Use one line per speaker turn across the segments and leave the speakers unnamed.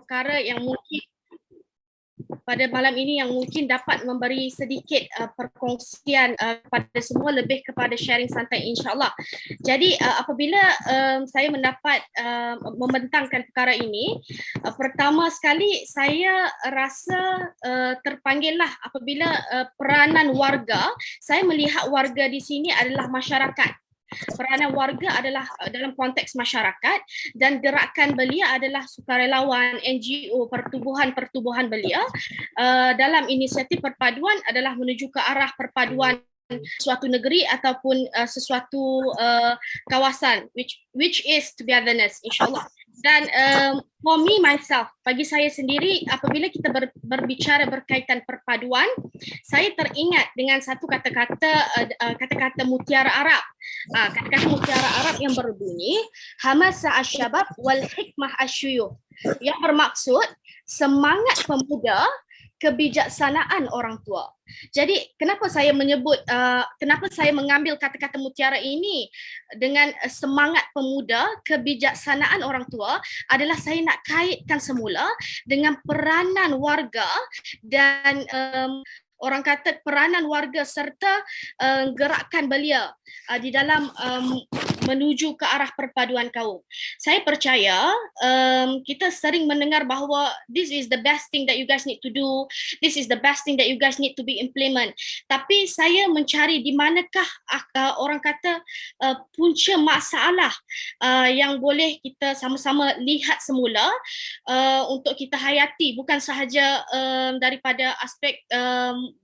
Perkara yang mungkin pada malam ini yang mungkin dapat memberi sedikit perkongsian kepada semua, lebih kepada sharing santai insyaAllah. Jadi apabila saya mendapat membentangkan perkara ini, pertama sekali saya rasa terpanggillah apabila peranan warga. Saya melihat warga di sini adalah masyarakat. Peranan warga adalah dalam konteks masyarakat, dan gerakan belia adalah sukarelawan, NGO, pertubuhan-pertubuhan belia dalam inisiatif perpaduan adalah menuju ke arah perpaduan suatu negeri ataupun sesuatu kawasan, which is togetherness insyaAllah. Dan for me myself, bagi saya sendiri, apabila kita berbicara berkaitan perpaduan, saya teringat dengan satu kata-kata mutiara Arab. Kata-kata mutiara Arab yang berbunyi hamasa asyabab wal hikmah asyuyuh, yang bermaksud semangat pemuda, kebijaksanaan orang tua. Jadi kenapa saya kenapa saya mengambil kata-kata mutiara ini dengan semangat pemuda, kebijaksanaan orang tua, adalah saya nak kaitkan semula dengan peranan warga dan orang kata peranan warga serta gerakan belia di dalam menuju ke arah perpaduan kaum. Saya percaya kita sering mendengar bahawa this is the best thing that you guys need to do, this is the best thing that you guys need to be implement. Tapi saya mencari di manakah orang kata punca masalah yang boleh kita sama-sama lihat semula untuk kita hayati, bukan sahaja daripada aspek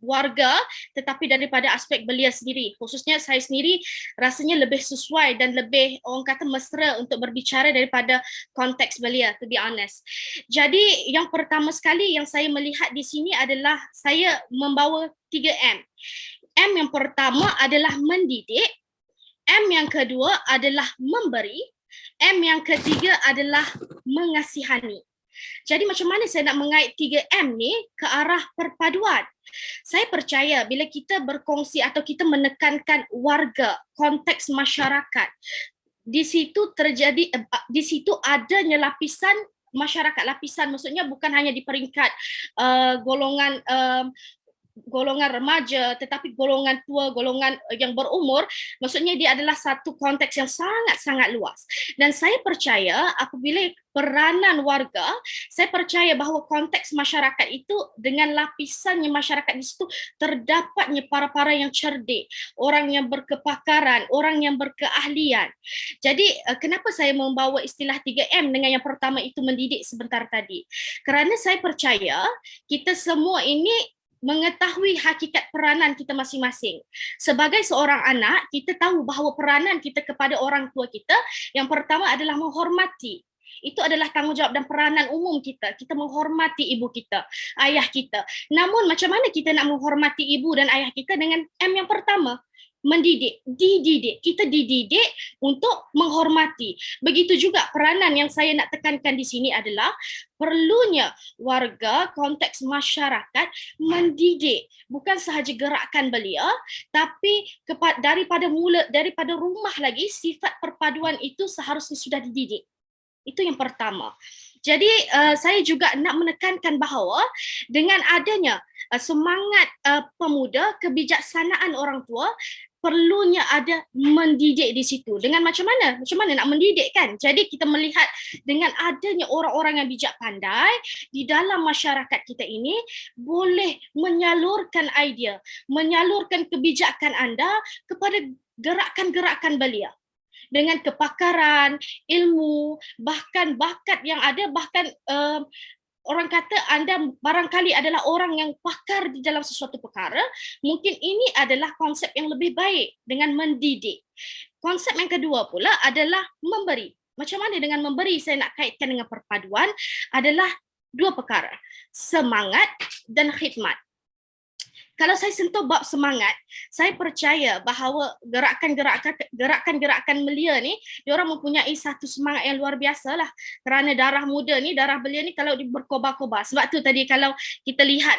warga, tetapi daripada aspek belia sendiri. Khususnya saya sendiri rasanya lebih sesuai dan lebih orang kata mesra untuk berbicara daripada konteks belia, to be honest. Jadi yang pertama sekali yang saya melihat di sini adalah saya membawa 3M. M yang pertama adalah mendidik, M yang kedua adalah memberi, M yang ketiga adalah mengasihani. Jadi macam mana saya nak mengait 3M ni ke arah perpaduan? Saya percaya bila kita berkongsi atau kita menekankan warga, konteks masyarakat, di situ adanya lapisan masyarakat. Lapisan maksudnya bukan hanya di peringkat golongan remaja, tetapi golongan tua, golongan yang berumur. Maksudnya dia adalah satu konteks yang sangat-sangat luas. Dan saya percaya apabila peranan warga, saya percaya bahawa konteks masyarakat itu dengan lapisannya masyarakat di situ terdapatnya para-para yang cerdik, orang yang berkepakaran, orang yang berkeahlian. Jadi kenapa saya membawa istilah 3M dengan yang pertama itu mendidik sebentar tadi? Kerana saya percaya kita semua ini mengetahui hakikat peranan kita masing-masing. Sebagai seorang anak, kita tahu bahawa peranan kita kepada orang tua kita yang pertama adalah menghormati. Itu adalah tanggungjawab dan peranan umum kita. Kita menghormati ibu kita, ayah kita. Namun macam mana kita nak menghormati ibu dan ayah kita dengan M yang pertama? Mendidik, dididik. Kita dididik untuk menghormati. Begitu juga peranan yang saya nak tekankan di sini adalah perlunya warga, konteks masyarakat mendidik. Bukan sahaja gerakan belia, tapi daripada rumah lagi, sifat perpaduan itu seharusnya sudah dididik. Itu yang pertama. Jadi saya juga nak menekankan bahawa dengan adanya semangat pemuda, kebijaksanaan orang tua, perlunya ada mendidik di situ. Dengan macam mana? Macam mana nak mendidik kan? Jadi kita melihat dengan adanya orang-orang yang bijak pandai di dalam masyarakat kita ini boleh menyalurkan idea, menyalurkan kebijakan anda kepada gerakan-gerakan belia. Dengan kepakaran, ilmu, bahkan bakat yang ada, bahkan orang kata anda barangkali adalah orang yang pakar di dalam sesuatu perkara, mungkin ini adalah konsep yang lebih baik dengan mendidik. konsep yang kedua pula adalah memberi. Macam mana dengan memberi saya nak kaitkan dengan perpaduan adalah dua perkara, semangat dan khidmat. Kalau saya sentuh bab semangat, saya percaya bahawa gerakan-gerakan belia ni, diorang mempunyai satu semangat yang luar biasa lah. Kerana darah muda ni, darah belia ni kalau berkobar-kobar. Sebab tu tadi kalau kita lihat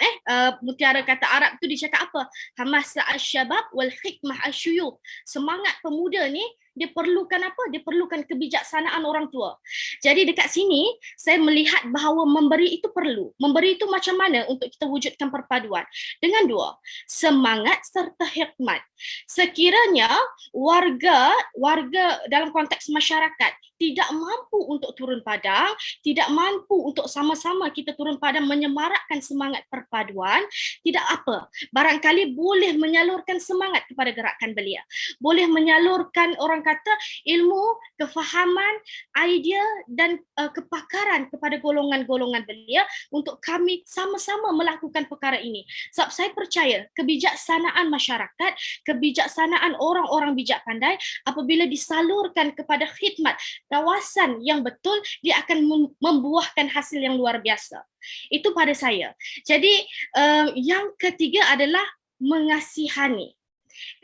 mutiara kata Arab tu dia cakap apa? Hamasa al-syabab wal hikmah al-syuyukh. Semangat pemuda ni dia perlukan apa? Dia perlukan kebijaksanaan orang tua. Jadi dekat sini saya melihat bahawa memberi itu perlu. Memberi itu macam mana untuk kita wujudkan perpaduan? Dengan dua, semangat serta hikmat. Sekiranya warga dalam konteks masyarakat tidak mampu untuk turun padang, tidak mampu untuk sama-sama kita turun padang menyemarakkan semangat perpaduan, tidak apa. Barangkali boleh menyalurkan semangat kepada gerakan belia. Boleh menyalurkan orang kata ilmu, kefahaman, idea dan kepakaran kepada golongan-golongan belia untuk kami sama-sama melakukan perkara ini. Sebab saya percaya kebijaksanaan masyarakat, kebijaksanaan orang-orang bijak pandai apabila disalurkan kepada khidmat kawasan yang betul, dia akan membuahkan hasil yang luar biasa. Itu pada saya. Jadi yang ketiga adalah mengasihani.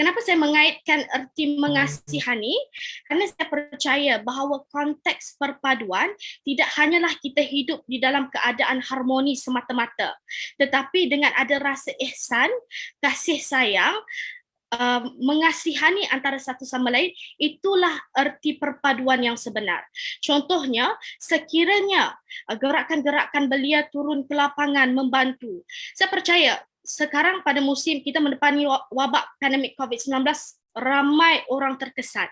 Kenapa saya mengaitkan erti mengasihani? Karena saya percaya bahawa konteks perpaduan tidak hanyalah kita hidup di dalam keadaan harmoni semata-mata, tetapi dengan ada rasa ihsan, kasih sayang, mengasihani antara satu sama lain, itulah erti perpaduan yang sebenar. Contohnya, sekiranya gerakan-gerakan belia turun ke lapangan membantu, saya percaya sekarang pada musim kita mendepani wabak pandemik COVID-19, ramai orang terkesan.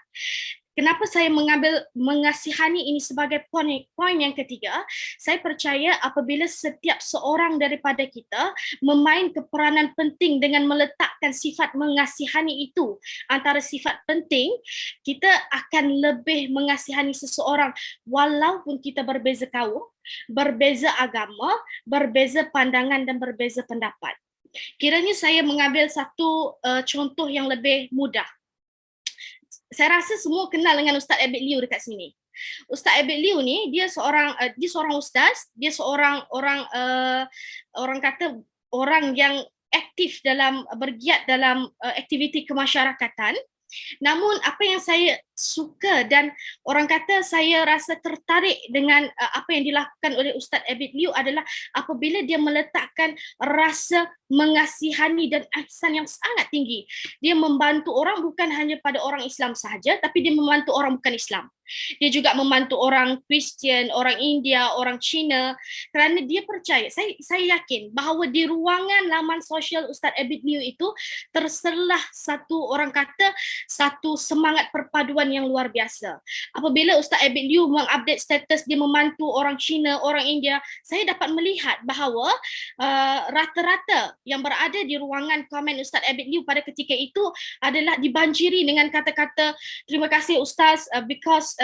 Kenapa saya mengambil mengasihani ini sebagai poin yang ketiga? Saya percaya apabila setiap seorang daripada kita memainkan peranan penting dengan meletakkan sifat mengasihani itu antara sifat penting, kita akan lebih mengasihani seseorang walaupun kita berbeza kaum, berbeza agama, berbeza pandangan dan berbeza pendapat. Kiranya saya mengambil satu contoh yang lebih mudah. Saya rasa semua kenal dengan Ustaz Abid Liu dekat sini. Ustaz Abid Liu ni dia seorang ustaz, dia seorang orang kata orang yang aktif dalam bergiat dalam aktiviti kemasyarakatan. Namun apa yang saya suka dan orang kata saya rasa tertarik dengan apa yang dilakukan oleh Ustaz Abid Liu adalah apabila dia meletakkan rasa mengasihani dan ihsan yang sangat tinggi. Dia membantu orang bukan hanya pada orang Islam sahaja, tapi dia membantu orang bukan Islam. Dia juga membantu orang Kristian, orang India, orang Cina, kerana dia percaya, saya yakin bahawa di ruangan laman sosial Ustaz Abid Liu itu terselah satu orang kata satu semangat perpaduan yang luar biasa. Apabila Ustaz Abid Liu mengupdate status dia membantu orang Cina, orang India, saya dapat melihat bahawa rata-rata yang berada di ruangan komen Ustaz Abid Liu pada ketika itu adalah dibanjiri dengan kata-kata terima kasih Ustaz because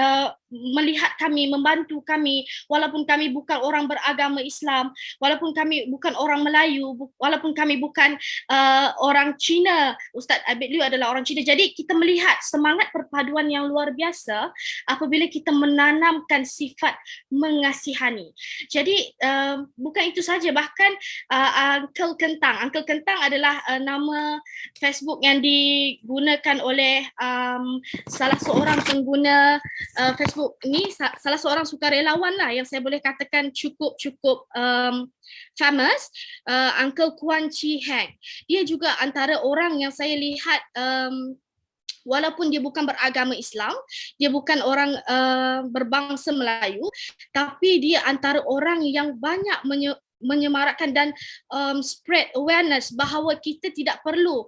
melihat kami, membantu kami walaupun kami bukan orang beragama Islam, walaupun kami bukan orang Melayu, walaupun kami bukan orang Cina. Ustaz Abid Liu adalah orang Cina. Jadi kita melihat semangat perpaduan yang luar biasa apabila kita menanamkan sifat mengasihani. Jadi bukan itu saja, bahkan Uncle Kentang adalah nama Facebook yang digunakan oleh salah seorang pengguna Facebook ni, salah seorang sukarelawan lah yang saya boleh katakan cukup famous, Uncle Kuan Chi Heng. Dia juga antara orang yang saya lihat walaupun dia bukan beragama Islam, dia bukan orang berbangsa Melayu, tapi dia antara orang yang banyak menyemarakkan dan spread awareness bahawa kita tidak perlu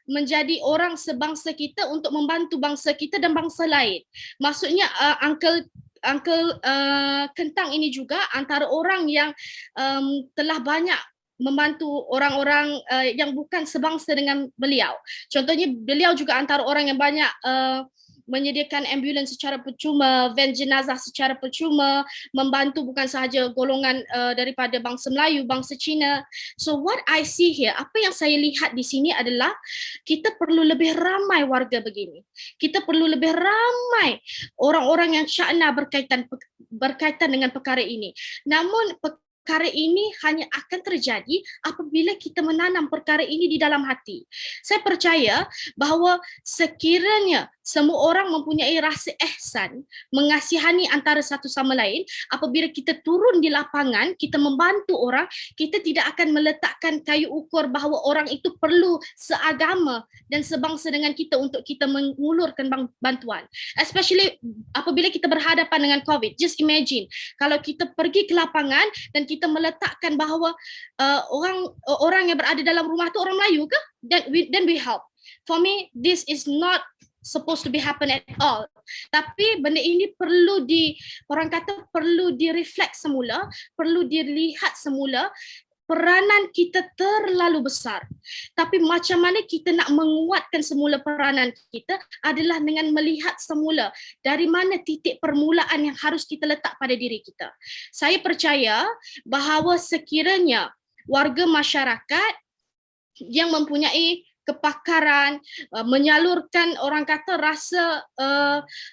menjadi orang sebangsa kita untuk membantu bangsa kita dan bangsa lain. Maksudnya Uncle Kentang ini juga antara orang yang telah banyak membantu orang-orang yang bukan sebangsa dengan beliau. Contohnya beliau juga antara orang yang banyak menyediakan ambulans secara percuma, van jenazah secara percuma, membantu bukan sahaja golongan daripada bangsa Melayu, bangsa Cina. So what I see here, apa yang saya lihat di sini adalah kita perlu lebih ramai warga begini. Kita perlu lebih ramai orang-orang yang syakna berkaitan dengan perkara ini. Namun perkara ini hanya akan terjadi apabila kita menanam perkara ini di dalam hati. Saya percaya bahawa sekiranya semua orang mempunyai rasa ihsan, mengasihani antara satu sama lain, apabila kita turun di lapangan, kita membantu orang, kita tidak akan meletakkan kayu ukur bahawa orang itu perlu seagama dan sebangsa dengan kita untuk kita mengulurkan bantuan. Especially apabila kita berhadapan dengan COVID. Just imagine, kalau kita pergi ke lapangan dan kita meletakkan bahawa orang yang berada dalam rumah itu orang Melayu ke? Then we help. For me, this is not supposed to be happen at all. Tapi benda ini orang kata perlu direflect semula, perlu dilihat semula. Peranan kita terlalu besar. Tapi macam mana kita nak menguatkan semula peranan kita adalah dengan melihat semula dari mana titik permulaan yang harus kita letak pada diri kita. Saya percaya bahawa sekiranya warga masyarakat yang mempunyai kepakaran, menyalurkan orang kata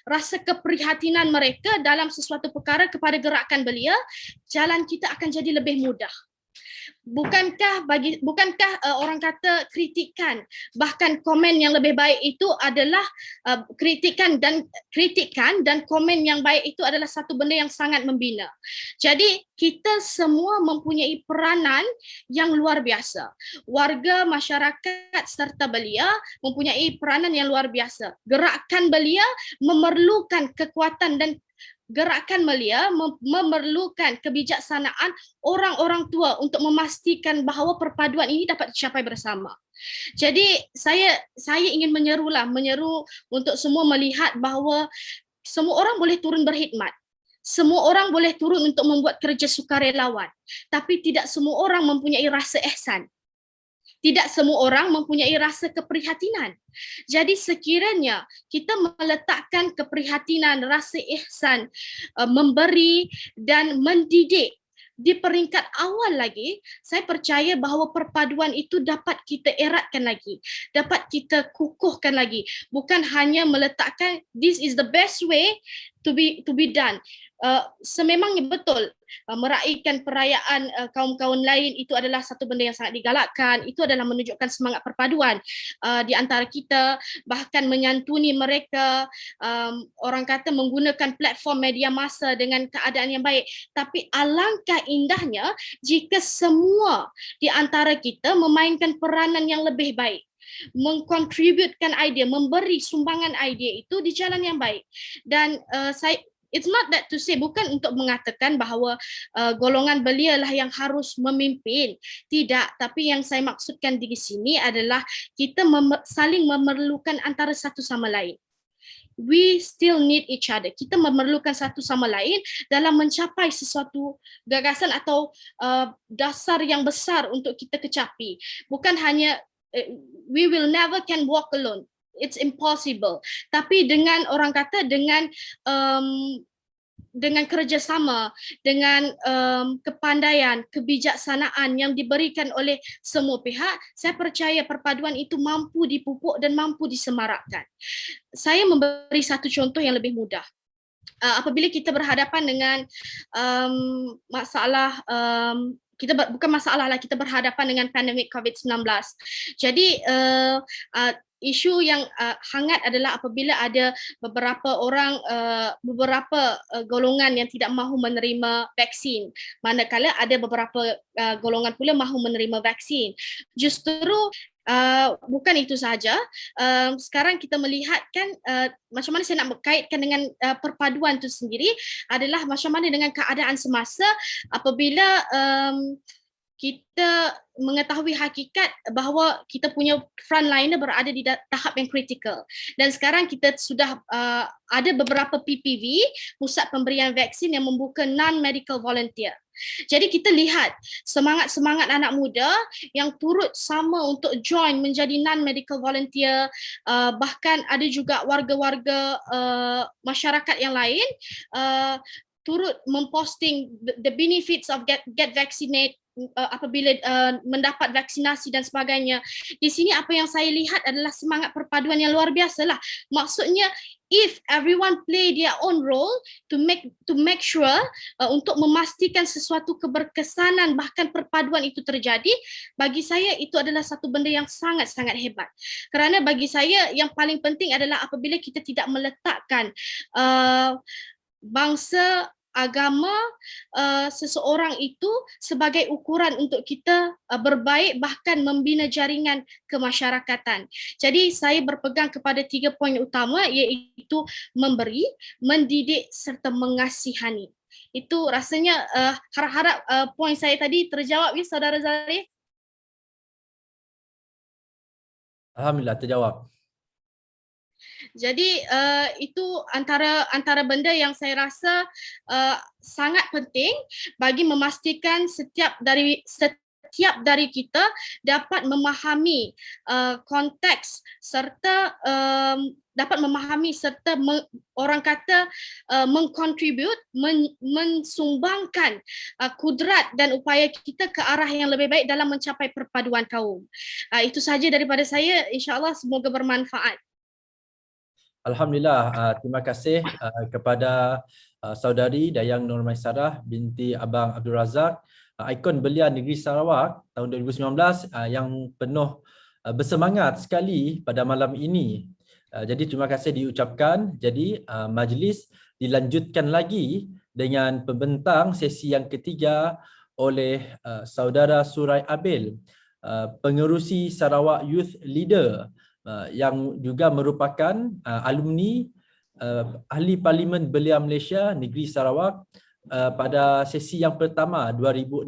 rasa keprihatinan mereka dalam sesuatu perkara kepada gerakan belia, jalan kita akan jadi lebih mudah. Bukankah orang kata kritikan, bahkan komen yang lebih baik itu adalah kritikan dan komen yang baik itu adalah satu benda yang sangat membina. Jadi kita semua mempunyai peranan yang luar biasa. Warga, masyarakat serta belia mempunyai peranan yang luar biasa. Gerakan belia memerlukan kekuatan dan gerakan belia memerlukan kebijaksanaan orang-orang tua untuk memastikan bahawa perpaduan ini dapat dicapai bersama. Jadi saya ingin menyeru untuk semua melihat bahawa semua orang boleh turun berkhidmat. Semua orang boleh turun untuk membuat kerja sukarelawan. Tapi tidak semua orang mempunyai rasa ihsan. Tidak semua orang mempunyai rasa keprihatinan. Jadi sekiranya kita meletakkan keprihatinan, rasa ihsan, memberi dan mendidik di peringkat awal lagi, saya percaya bahawa perpaduan itu dapat kita eratkan lagi, dapat kita kukuhkan lagi. Bukan hanya meletakkan this is the best way to be done. Sememangnya betul meraihkan perayaan kaum-kaum lain itu adalah satu benda yang sangat digalakkan. Itu adalah menunjukkan semangat perpaduan di antara kita, bahkan menyantuni mereka, orang kata menggunakan platform media massa dengan keadaan yang baik. Tapi alangkah indahnya jika semua di antara kita memainkan peranan yang lebih baik, mengkontributkan idea, memberi sumbangan idea itu di jalan yang baik. Dan it's not that to say, bukan untuk mengatakan bahawa golongan belia lah yang harus memimpin. Tidak, tapi yang saya maksudkan di sini adalah kita saling memerlukan antara satu sama lain. We still need each other. Kita memerlukan satu sama lain dalam mencapai sesuatu gagasan atau dasar yang besar untuk kita kecapi. Bukan hanya we will never can walk alone. It's impossible. Tapi dengan orang kata dengan kerjasama, dengan kepandaian, kebijaksanaan yang diberikan oleh semua pihak, saya percaya perpaduan itu mampu dipupuk dan mampu disemarakkan. Saya memberi satu contoh yang lebih mudah. Apabila kita berhadapan dengan masalah bukan masalah lah, kita berhadapan dengan pandemik COVID-19. Jadi isu yang hangat adalah apabila ada beberapa golongan yang tidak mahu menerima vaksin, manakala ada beberapa golongan pula mahu menerima vaksin. Justru bukan itu sahaja, sekarang kita melihat kan macam mana saya nak berkaitkan dengan perpaduan itu sendiri adalah macam mana dengan keadaan semasa apabila kita mengetahui hakikat bahawa kita punya frontliner berada di tahap yang kritikal. Dan sekarang kita sudah ada beberapa PPV, pusat pemberian vaksin yang membuka non-medical volunteer. Jadi kita lihat semangat-semangat anak muda yang turut sama untuk join menjadi non-medical volunteer, bahkan ada juga warga-warga masyarakat yang lain turut memposting the benefits of get vaccinated apabila mendapat vaksinasi dan sebagainya. Di sini apa yang saya lihat adalah semangat perpaduan yang luar biasa lah. Maksudnya if everyone play their own role to make sure untuk memastikan sesuatu keberkesanan bahkan perpaduan itu terjadi, bagi saya itu adalah satu benda yang sangat-sangat hebat. Kerana bagi saya yang paling penting adalah apabila kita tidak meletakkan bangsa, agama seseorang itu sebagai ukuran untuk kita berbaik bahkan membina jaringan kemasyarakatan. Jadi saya berpegang kepada 3 poin utama, iaitu memberi, mendidik serta mengasihani. Itu rasanya harap-harap poin saya tadi terjawab ya Saudara Zarif.
Alhamdulillah terjawab.
Jadi itu antara benda yang saya rasa sangat penting bagi memastikan setiap dari kita dapat memahami konteks serta dapat memahami serta orang kata mengkontribut, mensumbangkan kudrat dan upaya kita ke arah yang lebih baik dalam mencapai perpaduan kaum. Itu sahaja daripada saya, insya-Allah semoga bermanfaat.
Alhamdulillah, terima kasih kepada saudari Dayang Nur Maisarah binti Abang Abdul Razak, ikon belia Negeri Sarawak tahun 2019 yang penuh bersemangat sekali pada malam ini. Jadi terima kasih diucapkan. Jadi majlis dilanjutkan lagi dengan pembentang sesi yang ketiga oleh saudara Surai Abil, pengerusi Sarawak Youth Leader, yang juga merupakan alumni Ahli Parlimen Belia Malaysia Negeri Sarawak pada sesi yang pertama 2016-2018.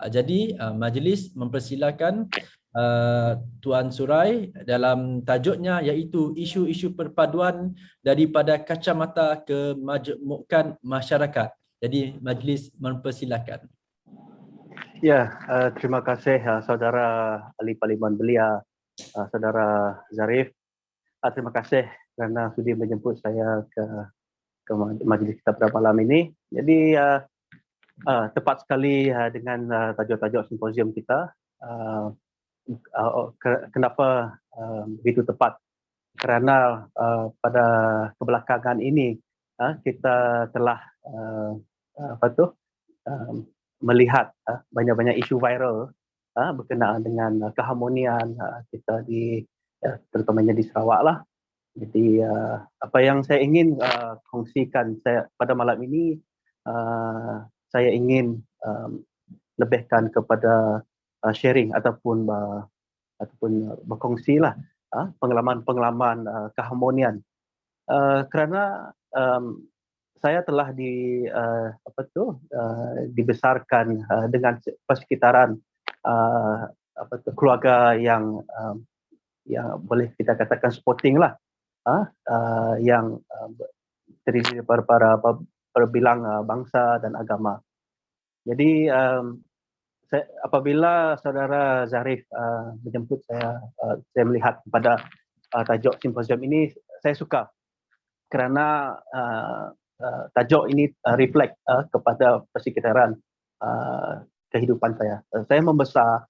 Jadi majlis mempersilakan Tuan Surai dalam tajuknya iaitu isu-isu perpaduan daripada kacamata kemajmukan masyarakat. Jadi majlis mempersilakan.
Ya, terima kasih saudara Ahli Parlimen Belia, saudara Zarif. Terima kasih kerana sudi menjemput saya ke majlis kita pada malam ini. Jadi tepat sekali dengan tajuk-tajuk simposium kita. Kenapa begitu tepat? Kerana pada kebelakangan ini kita telah melihat banyak-banyak isu viral berkenaan dengan keharmonian kita terutamanya di Sarawak lah. Jadi apa yang saya ingin kongsikan pada malam ini, saya ingin lebihkan kepada sharing ataupun berkongsi lah pengalaman-pengalaman keharmonian. Kerana saya telah dibesarkan dengan persekitaran keluarga yang boleh kita katakan sporting lah, yang terdiri daripada berbilang bangsa dan agama. Jadi apabila saudara Zarif menjemput saya melihat pada tajuk simposium ini, saya suka kerana tajuk ini reflect kepada persekitaran kehidupan saya. Saya membesar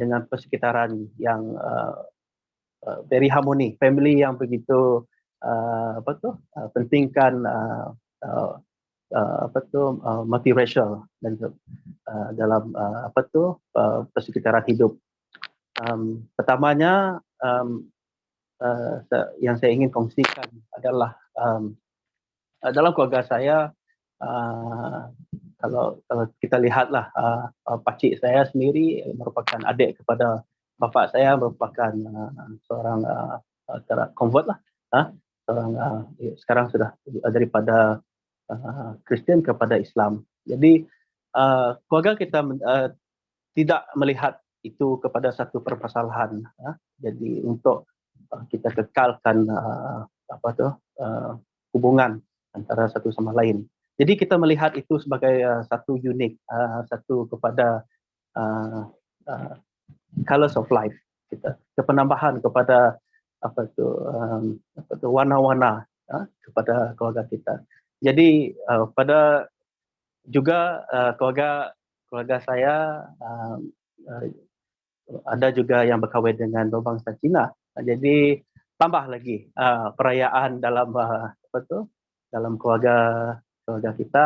dengan persekitaran yang very harmoni, family yang begitu pentingkan multiracial dan dalam persekitaran hidup. Pertamanya yang saya ingin kongsikan adalah dalam keluarga saya, kalau kita lihatlah, pakcik saya sendiri merupakan adik kepada bapa saya, merupakan seorang convert lah, seorang sekarang sudah daripada Kristian kepada Islam. Jadi keluarga kita tidak melihat itu kepada satu permasalahan. Jadi untuk kita kekalkan hubungan antara satu sama lain. Jadi kita melihat itu sebagai satu unik, satu kepada colors of life kita, penambahan kepada warna-warna kepada keluarga kita. Jadi pada juga keluarga saya ada juga yang berkahwin dengan berbangsa Cina. Jadi tambah lagi perayaan dalam dalam keluarga kita.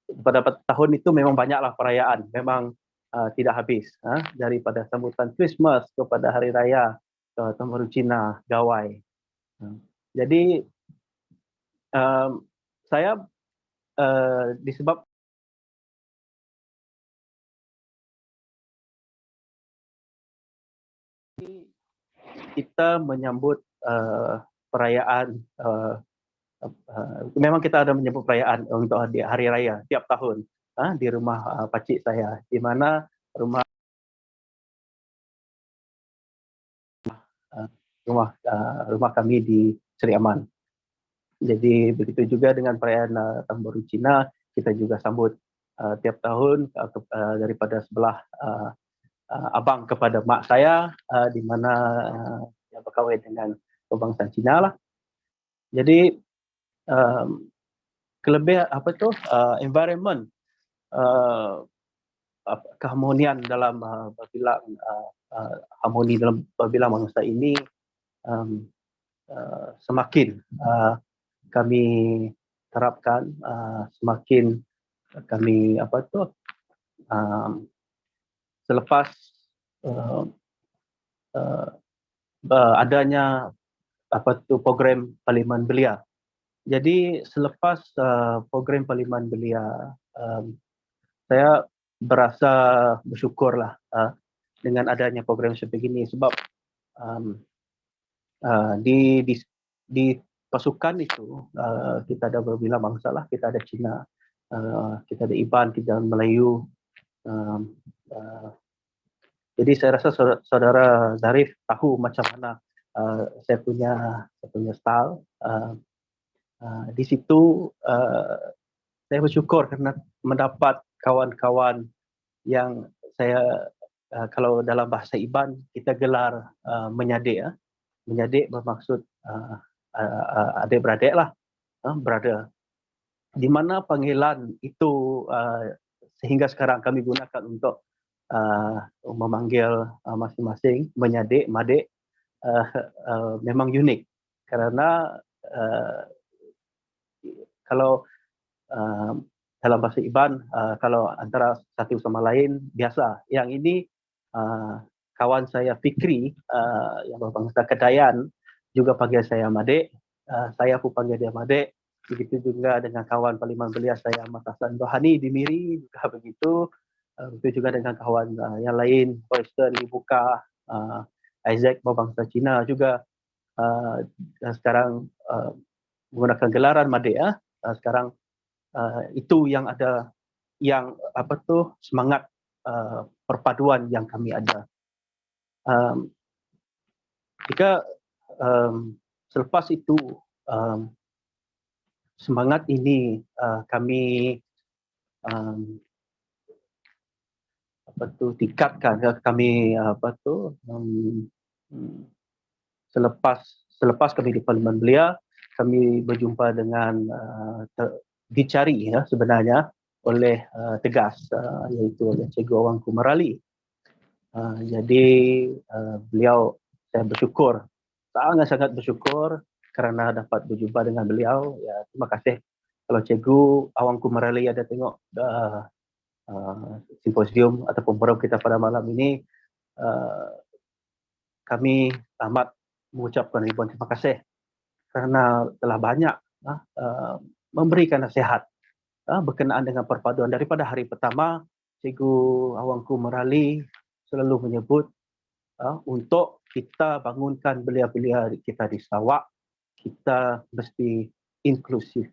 Pada tahun itu memang banyaklah perayaan, memang tidak habis, daripada sambutan Christmas kepada Hari Raya, Tahun Baru Cina, Gawai. Jadi saya disebab kita menyambut perayaan, memang kita ada menyambut perayaan untuk Hari Raya tiap tahun di rumah pakcik saya, di mana rumah kami di Seri Aman. Jadi begitu juga dengan perayaan Tahun Baru Cina, kita juga sambut tiap tahun daripada sebelah abang kepada mak saya, di mana yang berkahwin dengan berbangsa Cina lah. Jadi kelebihan environment, keharmonian dalam harmoni dalam berbilang bangsa ini semakin kami terapkan, semakin kami selepas adanya program Parlimen Belia. Jadi selepas program Parlimen Belia, saya berasa bersyukurlah dengan adanya program seperti ini, sebab di pasukan itu kita ada berbilang bangsa lah, kita ada Cina, kita ada Iban, kita ada Melayu. Jadi saya rasa saudara Zarif tahu macam mana saya punya style. Di situ saya bersyukur kerana mendapat kawan-kawan yang saya, kalau dalam bahasa Iban kita gelar menyadik. Menyadik bermaksud adik-beradik lah, brother. Di mana panggilan itu sehingga sekarang kami gunakan untuk memanggil masing-masing menyadik, madik, memang unik. Kerana kalau dalam bahasa Iban, kalau antara satu sama lain biasa. Yang ini kawan saya Fikri yang berbangsa Kedayan juga panggil saya Madik, saya pun panggil dia Madik. Begitu juga dengan kawan Parlimen Belia saya Ahmad Hasan Rohani di Miri juga begitu. Begitu juga dengan kawan yang lain, Royston Ibuka, Isaac berbangsa Cina juga sekarang menggunakan gelaran Madik. Sekarang itu yang ada, yang semangat perpaduan yang kami ada. Jika selepas itu semangat ini kami tingkatkan, kami selepas kami di Parlimen Belia, kami berjumpa dengan dicari sebenarnya oleh Tegas, iaitu oleh Cikgu Awangku Merali. Jadi beliau, saya bersyukur, sangat-sangat bersyukur kerana dapat berjumpa dengan beliau. Ya, terima kasih. Kalau Cikgu Awangku Merali ada tengok simposium ataupun forum kita pada malam ini, kami amat mengucapkan ribuan terima kasih kerana telah banyak memberikan nasihat berkenaan dengan perpaduan. Daripada hari pertama, Cikgu Awangku Merali selalu menyebut untuk kita bangunkan belia-belia kita di Sarawak, kita mesti inklusif.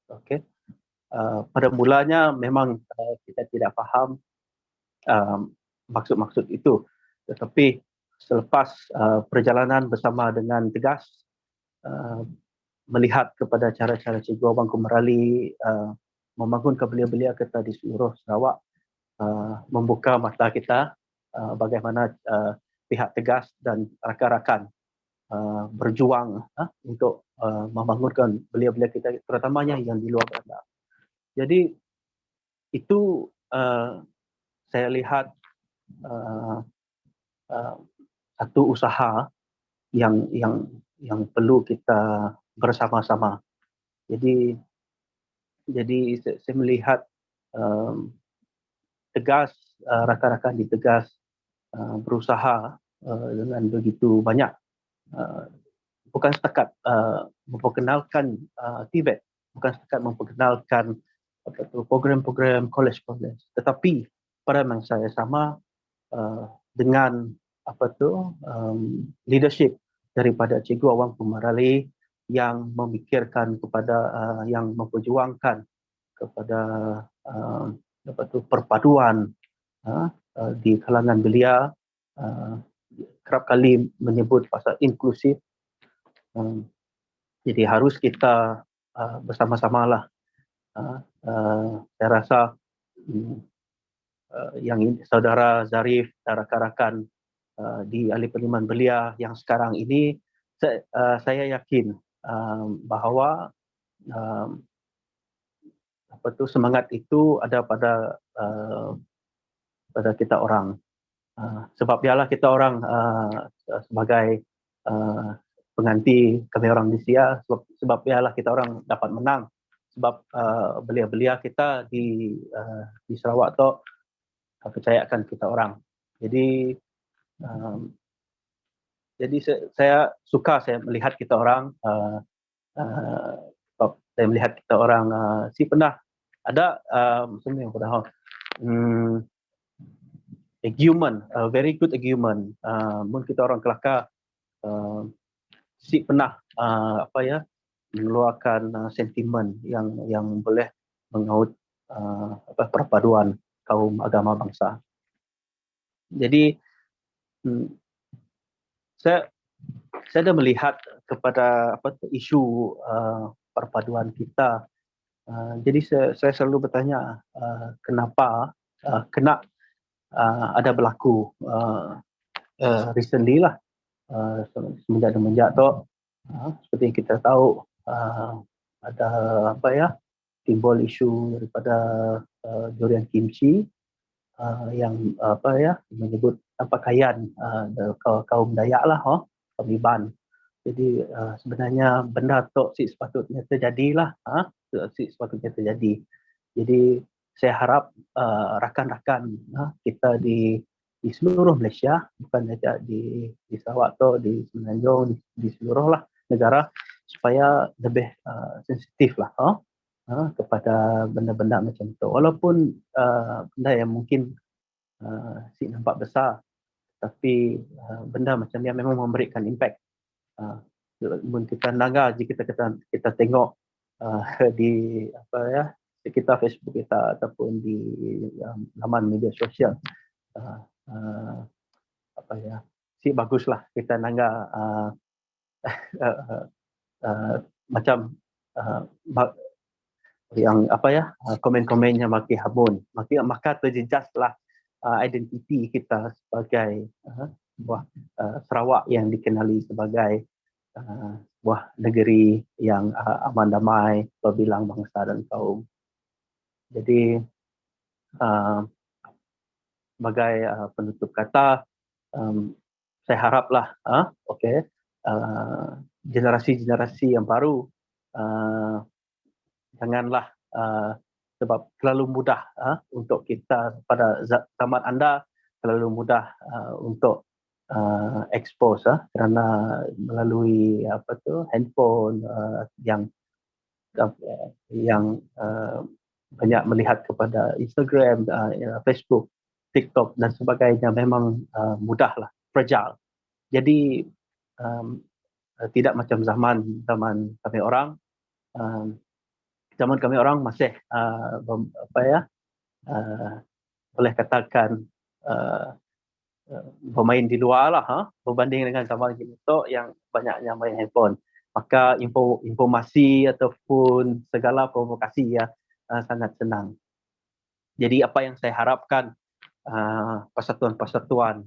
Okey. Pada mulanya memang kita tidak faham maksud-maksud itu, tetapi selepas perjalanan bersama dengan tegas, uh, melihat kepada cara-cara Cikgu Awang Kumarali membangunkan belia-belia kita di seluruh Sarawak, membuka mata kita bagaimana pihak tegas dan rakan-rakan berjuang untuk membangunkan belia-belia kita, terutamanya yang di luar bandar. Jadi itu saya lihat satu usaha yang perlu kita bersama-sama. Jadi saya melihat tegas, rakan-rakan di tegas berusaha dengan begitu banyak, bukan setakat memperkenalkan TVET, bukan setakat memperkenalkan program-program college, tetapi pada masa yang sama dengan leadership daripada Cikgu Awang Kumarali yang memikirkan kepada yang memperjuangkan kepada perpaduan di kalangan belia, kerap kali menyebut pasal inklusif. Jadi harus kita bersama-samalah. Saya rasa yang saudara Zarif dan rakan-rakan di Ahli Parlimen Belia yang sekarang ini, saya yakin bahawa semangat itu ada pada kita orang. Sebab ialah kita orang sebagai pengganti kami orang Malaysia, sebab ialah kita orang dapat menang, sebab belia-belia kita di Sarawak tu percayakan kita orang. Jadi saya suka saya melihat kita orang, saya melihat kita orang si pernah ada macam yang pernah argument, very good argument. Mun kita orang Kelakar si pernah mengeluarkan sentimen yang boleh mengaut perpaduan kaum agama bangsa. Jadi saya dah melihat kepada isu perpaduan kita. Jadi saya selalu bertanya kenapa kena ada berlaku recently lah, semenjak tu seperti yang kita tahu ada timbul isu daripada durian kimchi yang menyebut pakaian kaum Dayak lah, kaum Iban. Jadi sebenarnya benda tu sepatutnya terjadilah, sepatutnya terjadi. Jadi saya harap rakan-rakan kita di seluruh Malaysia, bukan saja di Sarawak tu, di Semenanjung, di seluruh lah negara, supaya lebih sensitif lah kepada benda-benda macam tu. Walaupun benda yang mungkin nampak besar, tapi benda macam ni memang memberikan impact. Kita naga, jika kita tengok di sekitar Facebook kita ataupun di laman media sosial, si baguslah kita naga macam yang komen-komennya makin habun, maka terjejaslah identiti kita sebagai sebuah Sarawak yang dikenali sebagai sebuah negeri yang aman damai, berbilang bangsa dan kaum. Jadi sebagai penutup kata, saya haraplah generasi-generasi yang baru janganlah sebab terlalu mudah untuk kita pada zaman anda, terlalu mudah untuk expose kerana melalui handphone yang banyak melihat kepada Instagram, Facebook, TikTok dan sebagainya, memang mudahlah, fragile. Jadi tidak macam zaman kami orang, zaman kami orang masih boleh katakan bermain di luar lah, berbanding dengan zaman kini tu yang banyaknya main handphone. Maka informasi ataupun segala provokasi sangat senang. Jadi apa yang saya harapkan persatuan-persatuan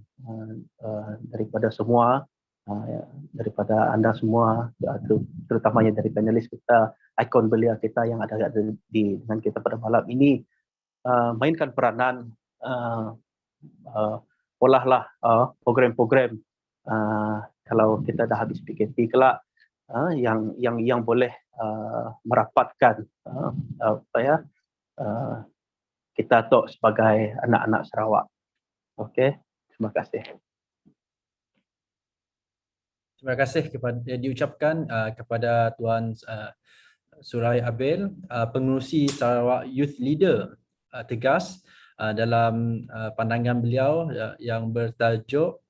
daripada semua, daripada anda semua, terutamanya dari panelis kita, ikon belia kita yang ada dengan kita pada malam ini, mainkan peranan, olahlah program-program kalau kita dah habis PKP kelak, yang boleh merapatkan kita tu sebagai anak-anak Sarawak. Okey, terima kasih.
Terima kasih diucapkan kepada Tuan Surai Abil, pengerusi Sarawak Youth Leader, tegas dalam pandangan beliau yang bertajuk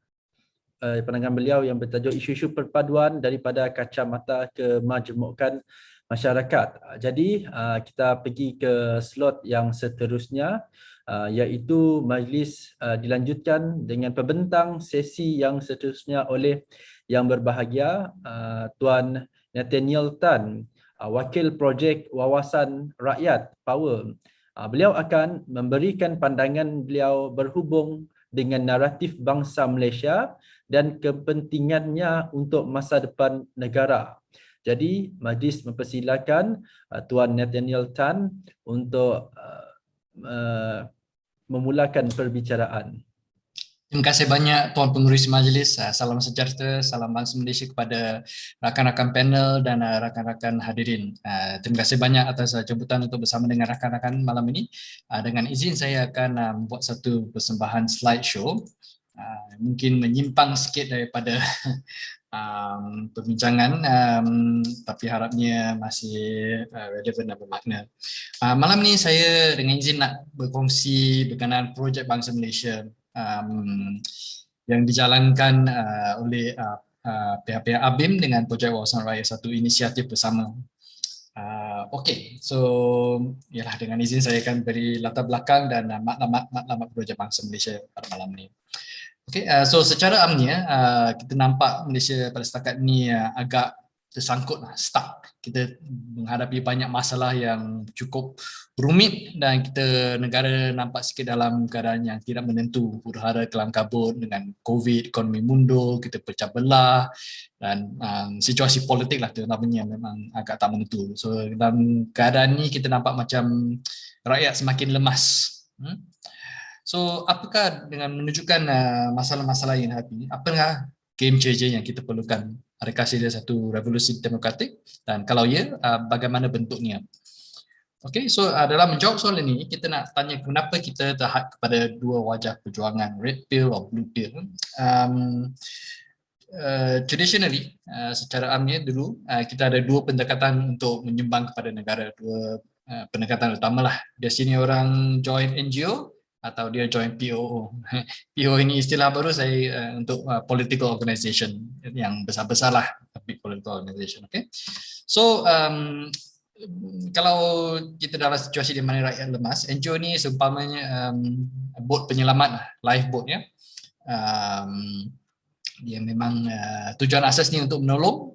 isu-isu perpaduan daripada kacamata kemajmukan masyarakat. Jadi kita pergi ke slot yang seterusnya, iaitu majlis dilanjutkan dengan pembentang sesi yang seterusnya oleh yang berbahagia Tuan Nathaniel Tan, Wakil Projek Wawasan Rakyat Power. Beliau akan memberikan pandangan beliau berhubung dengan naratif bangsa Malaysia dan kepentingannya untuk masa depan negara. Jadi majlis mempersilakan Tuan Nathaniel Tan untuk memulakan perbicaraan.
Terima kasih banyak Tuan Pengerusi Majlis. Salam sejahtera, salam bangsa Malaysia kepada rakan-rakan panel dan rakan-rakan hadirin. Terima kasih banyak atas jemputan untuk bersama dengan rakan-rakan malam ini. Dengan izin saya akan membuat satu persembahan slideshow. Mungkin menyimpang sikit daripada perbincangan, tapi harapnya masih relevan dan bermakna. Malam ini saya dengan izin nak berkongsi berkenaan projek Bangsa Malaysia yang dijalankan oleh pihak-pihak ABIM dengan Projek Wawasan Rakyat, satu inisiatif bersama. Okey, so ialah dengan izin saya akan beri latar belakang dan maklumat Projek Bangsa Malaysia pada malam ini. Okey, so secara amnya kita nampak Malaysia pada setakat ni agak tersangkut, stuck. Kita menghadapi banyak masalah yang cukup rumit dan kita negara nampak sikit dalam keadaan yang tidak menentu. Huru-hara kelam kabut dengan COVID, ekonomi mundur, kita pecah belah dan situasi politik lah terutamanya memang agak tak menentu. So dalam keadaan ni kita nampak macam rakyat semakin lemas. So apakah dengan menunjukkan masalah-masalah yang hati, apakah game changer yang kita perlukan? Adakah dia satu revolusi demokratik, dan kalau ya, bagaimana bentuknya? Okey, so dalam menjawab soalan ini, kita nak tanya kenapa kita terhad kepada dua wajah perjuangan, red pill atau blue pill. Traditionally, secara amnya dulu, kita ada dua pendekatan untuk menyumbang kepada negara. Dua pendekatan utamalah. Dia sini orang join NGO atau dia join POO. POO ini istilah baru saya untuk political organisation yang besar-besar lah, tapi political organisation. Okay. So kalau kita dalam situasi di mana rakyat lemas, NGO ni seumpamanya bot penyelamat, lifeboat ya. Dia memang tujuan asasnya untuk menolong,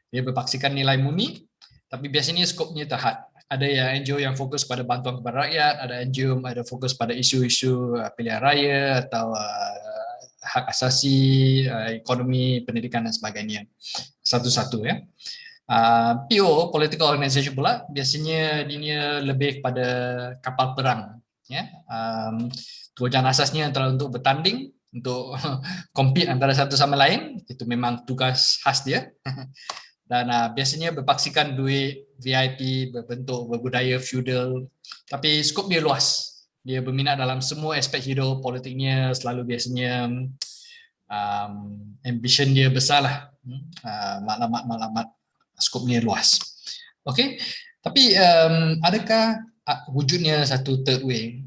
dia berpaksikan nilai murni, tapi biasanya skopnya terhad. Ada yang NGO yang fokus pada bantuan kepada rakyat, ada NGO ada fokus pada isu-isu pilihan raya atau hak asasi, ekonomi, pendidikan dan sebagainya. Satu-satu ya. PO, political organisation pula, biasanya dia lebih kepada kapal perang. Ya. Tujuan asasnya antara untuk bertanding, untuk compete antara satu sama lain, itu memang tugas khas dia. Dan biasanya berpaksikan duit VIP berbentuk berbudaya feudal, tapi skop dia luas. Dia berminat dalam semua aspek hidup, politiknya selalu biasanya ambition dia besar lah. Maklumat skopnya luas. Okey, tapi adakah wujudnya satu third way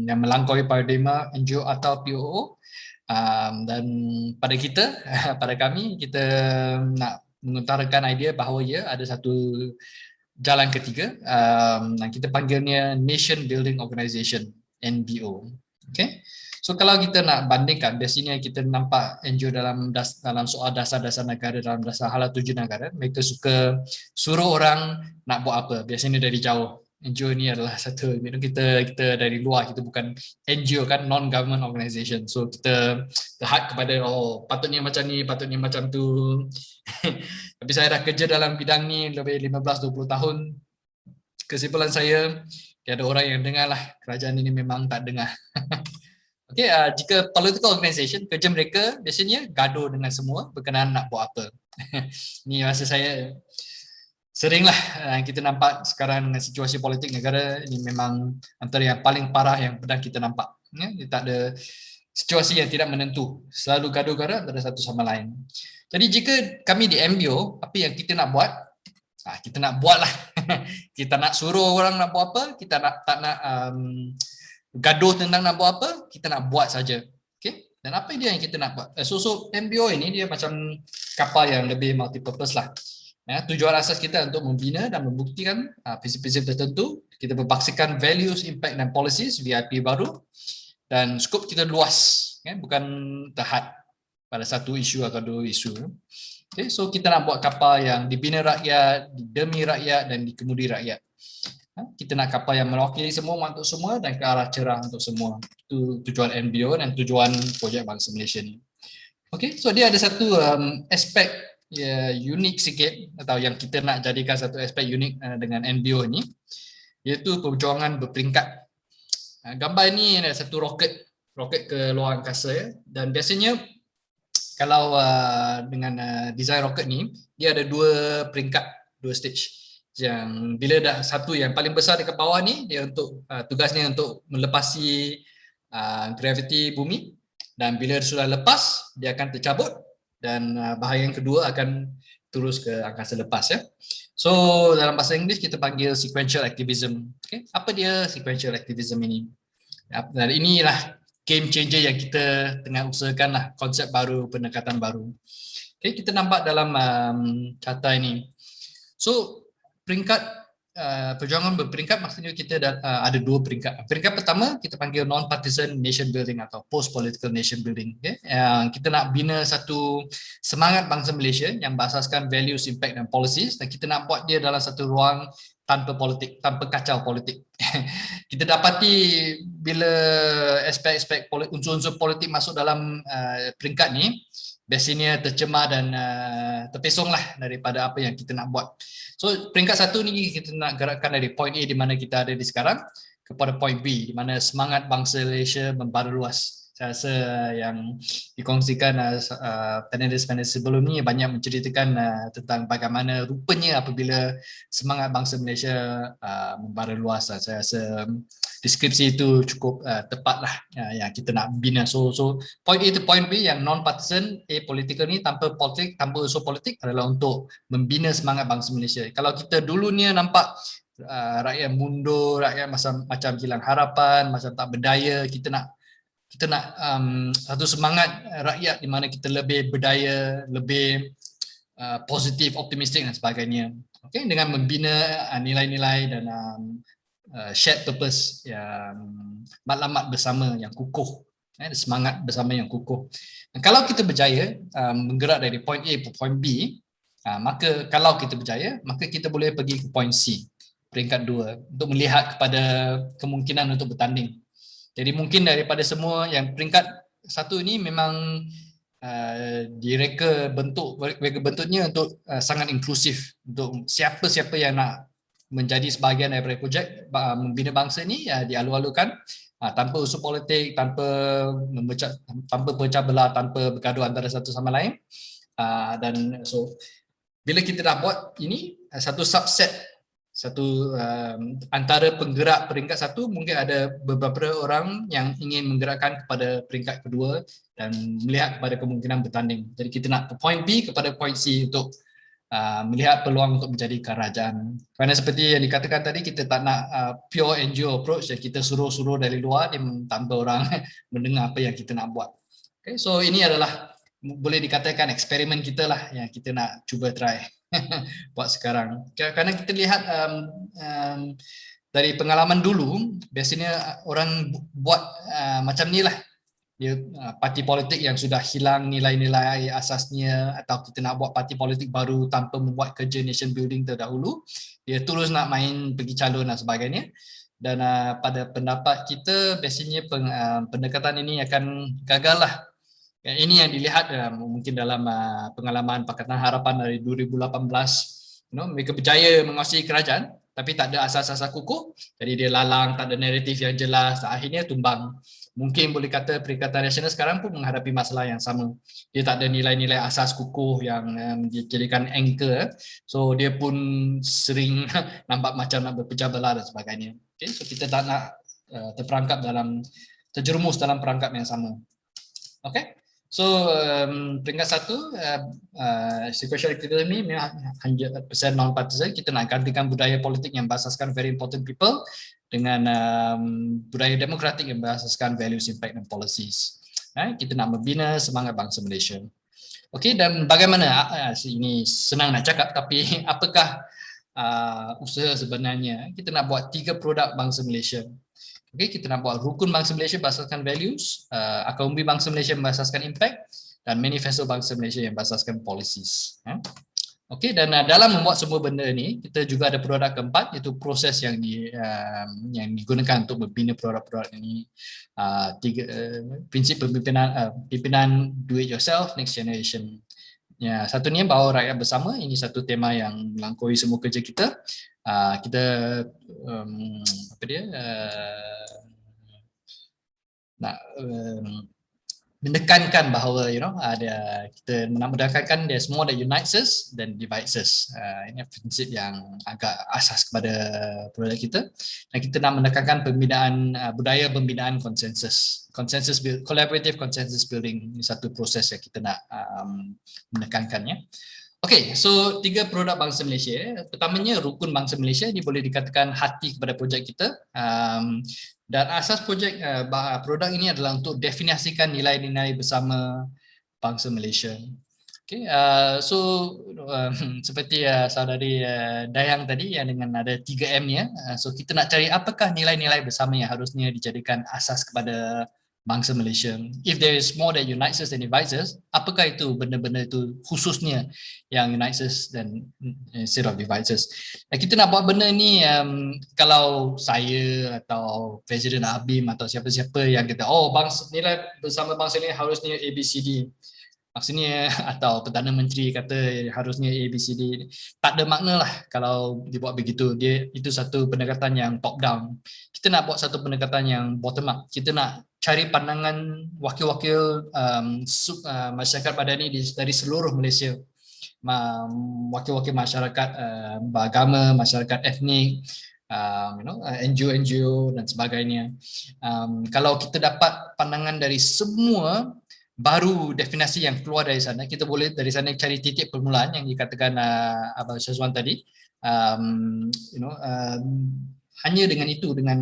yang melampaui paradigma NGO atau POO? Dan pada kita, pada kami, kita nak mengutarakan idea bahawa ada satu jalan ketiga, yang kita panggilnya Nation Building Organisation, NBO. Okay? So kalau kita nak bandingkan, biasanya kita nampak NGO dalam soal dasar-dasar negara, dalam dasar hala tuju negara, mereka suka suruh orang nak buat apa, biasanya dari jauh. NGO ni adalah satu, kita dari luar, kita bukan NGO kan, non-government organisation. So kita terhad kepada patutnya macam ni, patutnya macam tu. Tapi saya dah kerja dalam bidang ni lebih 15-20 tahun. Kesimpulan saya, tiada orang yang dengar lah, kerajaan ini memang tak dengar. Okay, jika political organisation, kerja mereka biasanya gaduh dengan semua berkenaan nak buat apa. Ni rasa saya seringlah kita nampak sekarang dengan situasi politik negara ini, memang antara yang paling parah yang pernah kita nampak. Dia tak ada situasi yang tidak menentu, selalu gaduh-gaduh antara satu sama lain. Jadi jika kami di MBO, apa yang kita nak buat? Kita nak buat lah. Kita nak suruh orang nak buat apa, kita tak nak gaduh tentang nak buat apa, kita nak buat saja. Okay? Dan apa dia yang kita nak buat? So MBO ini dia macam kapal yang lebih multi-purpose lah. Tujuan asas kita untuk membina dan membuktikan prinsip-prinsip tertentu. Kita berpaksikan values, impact dan policies VIP baru, dan skop kita luas, bukan terhad pada satu isu atau dua isu. Okay, so kita nak buat kapal yang dibina rakyat, demi rakyat dan dikemudi rakyat. Kita nak kapal yang mewakili semua untuk semua dan ke arah cerah untuk semua. Itu tujuan NBO dan tujuan projek Bangsa Malaysia ni. Okay, so dia ada satu aspek unik sikit, atau yang kita nak jadikan satu aspek unik dengan NBO ni, iaitu perjuangan berperingkat. Gambar ni ada satu roket ke luar angkasa ya. Dan biasanya kalau dengan design roket ni, dia ada dua peringkat, dua stage. Yang bila dah satu yang paling besar dekat bawah ni, dia untuk tugasnya untuk melepasi graviti bumi, dan bila sudah lepas dia akan tercabut, dan bahagian kedua akan terus ke angkasa lepas ya. So dalam bahasa Inggeris kita panggil sequential activism. Okay? Apa dia sequential activism ini? Dan inilah game changer yang kita tengah usahakan lah, konsep baru, pendekatan baru. Okay, kita nampak dalam carta ini. So peringkat perjuangan berperingkat, maksudnya kita ada dua peringkat. Peringkat pertama kita panggil non-partisan nation building atau post-political nation building. Okay? Kita nak bina satu semangat bangsa Malaysia yang berasaskan values, impact dan policies, dan kita nak buat dia dalam satu ruang tanpa politik, tanpa kacau politik. Kita dapati bila aspek-aspek unsur-unsur politik masuk dalam peringkat ni, biasanya tercemar dan terpesonglah daripada apa yang kita nak buat. So peringkat satu ni kita nak gerakkan dari point A di mana kita ada di sekarang kepada point B di mana semangat bangsa Malaysia membaru luas. Saya rasa yang dikongsikan panelis-panelis sebelum ni banyak menceritakan tentang bagaimana rupanya apabila semangat bangsa Malaysia membaru luas. Saya rasa deskripsi itu cukup tepatlah yang kita nak bina. So point A to point B yang non-partisan, apolitical ni tanpa politik, tanpa unsur politik adalah untuk membina semangat bangsa Malaysia. Kalau kita dulunya nampak rakyat mundur, rakyat macam hilang harapan, macam tak berdaya, kita nak satu semangat rakyat di mana kita lebih berdaya, lebih positif, optimistik dan sebagainya. Okay? Dengan membina nilai-nilai dan shared purpose, matlamat bersama yang kukuh, semangat bersama yang kukuh. Dan kalau kita berjaya menggerak dari point A ke point B, maka kalau kita berjaya, maka kita boleh pergi ke point C, peringkat 2, untuk melihat kepada kemungkinan untuk bertanding. Jadi mungkin daripada semua yang peringkat satu ini memang direka bentuknya untuk sangat inklusif, untuk siapa-siapa yang nak menjadi sebahagian daripada projek membina bangsa ni dialu-alukan tanpa unsur politik, tanpa pecah belah, tanpa bergaduh antara satu sama lain. Dan so bila kita dah buat ini, satu subset, satu antara penggerak peringkat satu, mungkin ada beberapa orang yang ingin menggerakkan kepada peringkat kedua dan melihat kepada kemungkinan bertanding. Jadi kita nak point B kepada point C untuk melihat peluang untuk menjadi kerajaan. Kerana seperti yang dikatakan tadi, kita tak nak pure NGO approach yang kita suruh-suruh dari luar tanpa orang mendengar apa yang kita nak buat. Okay, so ini adalah boleh dikatakan eksperimen kita lah yang kita nak cuba try buat sekarang. Kerana kita lihat dari pengalaman dulu, biasanya orang buat macam ni lah. Dia parti politik yang sudah hilang nilai-nilai asasnya, atau kita nak buat parti politik baru tanpa membuat kerja nation building terdahulu, dia terus nak main pergi calon dan sebagainya. Dan pada pendapat kita biasanya pendekatan ini akan gagal lah. Ini yang dilihat mungkin dalam pengalaman Pakatan Harapan dari 2018, mereka berjaya menguasai kerajaan tapi tak ada asas-asas kukuh, jadi dia lalang, tak ada naratif yang jelas, akhirnya tumbang. Mungkin boleh kata Perikatan Nasional sekarang pun menghadapi masalah yang sama. Dia tak ada nilai-nilai asas kukuh yang dijadikan anchor, so dia pun sering nampak macam nak berpecah belah dan sebagainya. Okay, so kita tak nak terjerumus dalam perangkap yang sama. Okay. So peringkat 1, sequential economy 100% non-partisan. Kita nak gantikan budaya politik yang berasaskan very important people dengan budaya demokratik yang berasaskan values, impact dan policies. Kita nak membina semangat bangsa Malaysia. Okey, dan bagaimana, ini senang nak cakap, tapi apakah usaha sebenarnya? Kita nak buat 3 produk bangsa Malaysia. Okay, kita nak buat rukun bangsa Malaysia berasaskan values, akar umbi bangsa Malaysia yang berasaskan impact, dan manifesto bangsa Malaysia yang berasaskan policies. Okay, dan dalam membuat semua benda ni, kita juga ada produk keempat, iaitu proses yang digunakan untuk membina produk-produk ini. Prinsip pimpinan do it yourself, next generation. Ya, satu ni bawa rakyat bersama, ini satu tema yang melangkaui semua kerja kita. Kita nak menekankan bahawa kita nak menekankan there's more that unites us than divides us. Ini prinsip yang agak asas kepada produk kita, dan kita nak menekankan budaya pembinaan konsensus, collaborative consensus building. Ini satu proses yang kita nak menekankannya. Okay, so 3 produk bangsa Malaysia. Pertamanya, rukun bangsa Malaysia. Ini boleh dikatakan hati kepada projek kita. Dan asas produk ini adalah untuk definisikan nilai-nilai bersama bangsa Malaysia. Okay, seperti saudari Dayang tadi yang dengan ada 3M-nya. So kita nak cari apakah nilai-nilai bersama yang harusnya dijadikan asas kepada bangsa Malaysia. If there is more that unites us than divides us, apakah itu benda-benda itu khususnya yang unites us dan instead of divides us. Kita nak buat benda ni, kalau saya atau Presiden Abim atau siapa-siapa yang kata, nilai bersama bangsa ni harusnya ABCD, maksudnya, atau Perdana Menteri kata harusnya ABCD, tak ada makna lah kalau dibuat begitu. Itu satu pendekatan yang top down. Kita nak buat satu pendekatan yang bottom up. Kita nak cari pandangan wakil-wakil masyarakat Madani dari seluruh Malaysia, wakil-wakil masyarakat beragama, masyarakat etnik, NGO dan sebagainya. Kalau kita dapat pandangan dari semua, baru definisi yang keluar dari sana, kita boleh dari sana cari titik permulaan yang dikatakan Abang Syazwan tadi. Hanya dengan itu, dengan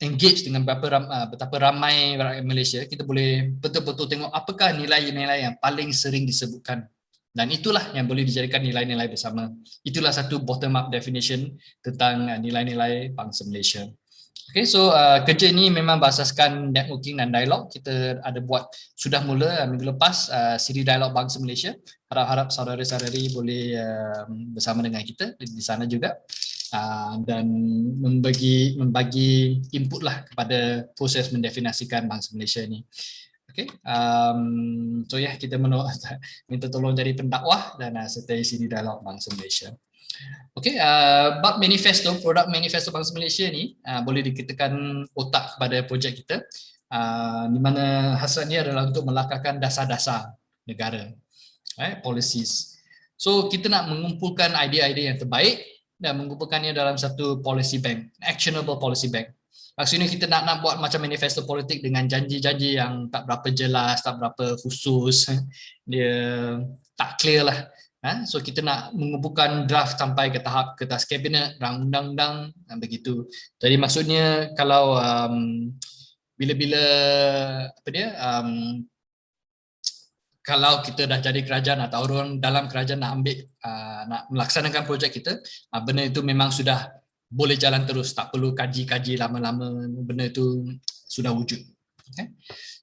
engage dengan betapa ramai rakyat Malaysia, kita boleh betul-betul tengok apakah nilai-nilai yang paling sering disebutkan, dan itulah yang boleh dijadikan nilai-nilai bersama. Itulah satu bottom up definition tentang nilai-nilai bangsa Malaysia. Okay, so kerja ini memang berasaskan networking dan dialog. Kita ada buat, sudah mula minggu lepas, siri dialog bangsa Malaysia. Harap-harap saudara-saudari boleh bersama dengan kita di sana juga. Dan membagi input lah kepada proses mendefinisikan bangsa Malaysia ni. Okay, so kita minta tolong jadi pendakwah dan sertai sini dialog bangsa Malaysia. Okay, bab manifesto, produk manifesto bangsa Malaysia ni boleh dikatakan otak kepada projek kita, di mana hasratnya adalah untuk melakahkan dasar-dasar negara, policies. So kita nak mengumpulkan idea-idea yang terbaik dan mengumpulkannya dalam satu policy bank, actionable policy bank. Maksudnya kita nak buat macam manifesto politik dengan janji-janji yang tak berapa jelas, tak berapa khusus, dia tak clear lah. So kita nak mengumpulkan draft sampai ke tahap kertas kabinet, rang undang-undang, begitu. Jadi maksudnya kalau bila-bila kalau kita dah jadi kerajaan atau orang dalam kerajaan nak ambil nak melaksanakan projek kita, benda itu memang sudah boleh jalan terus, tak perlu kaji-kaji lama-lama, benda itu sudah wujud. Okay.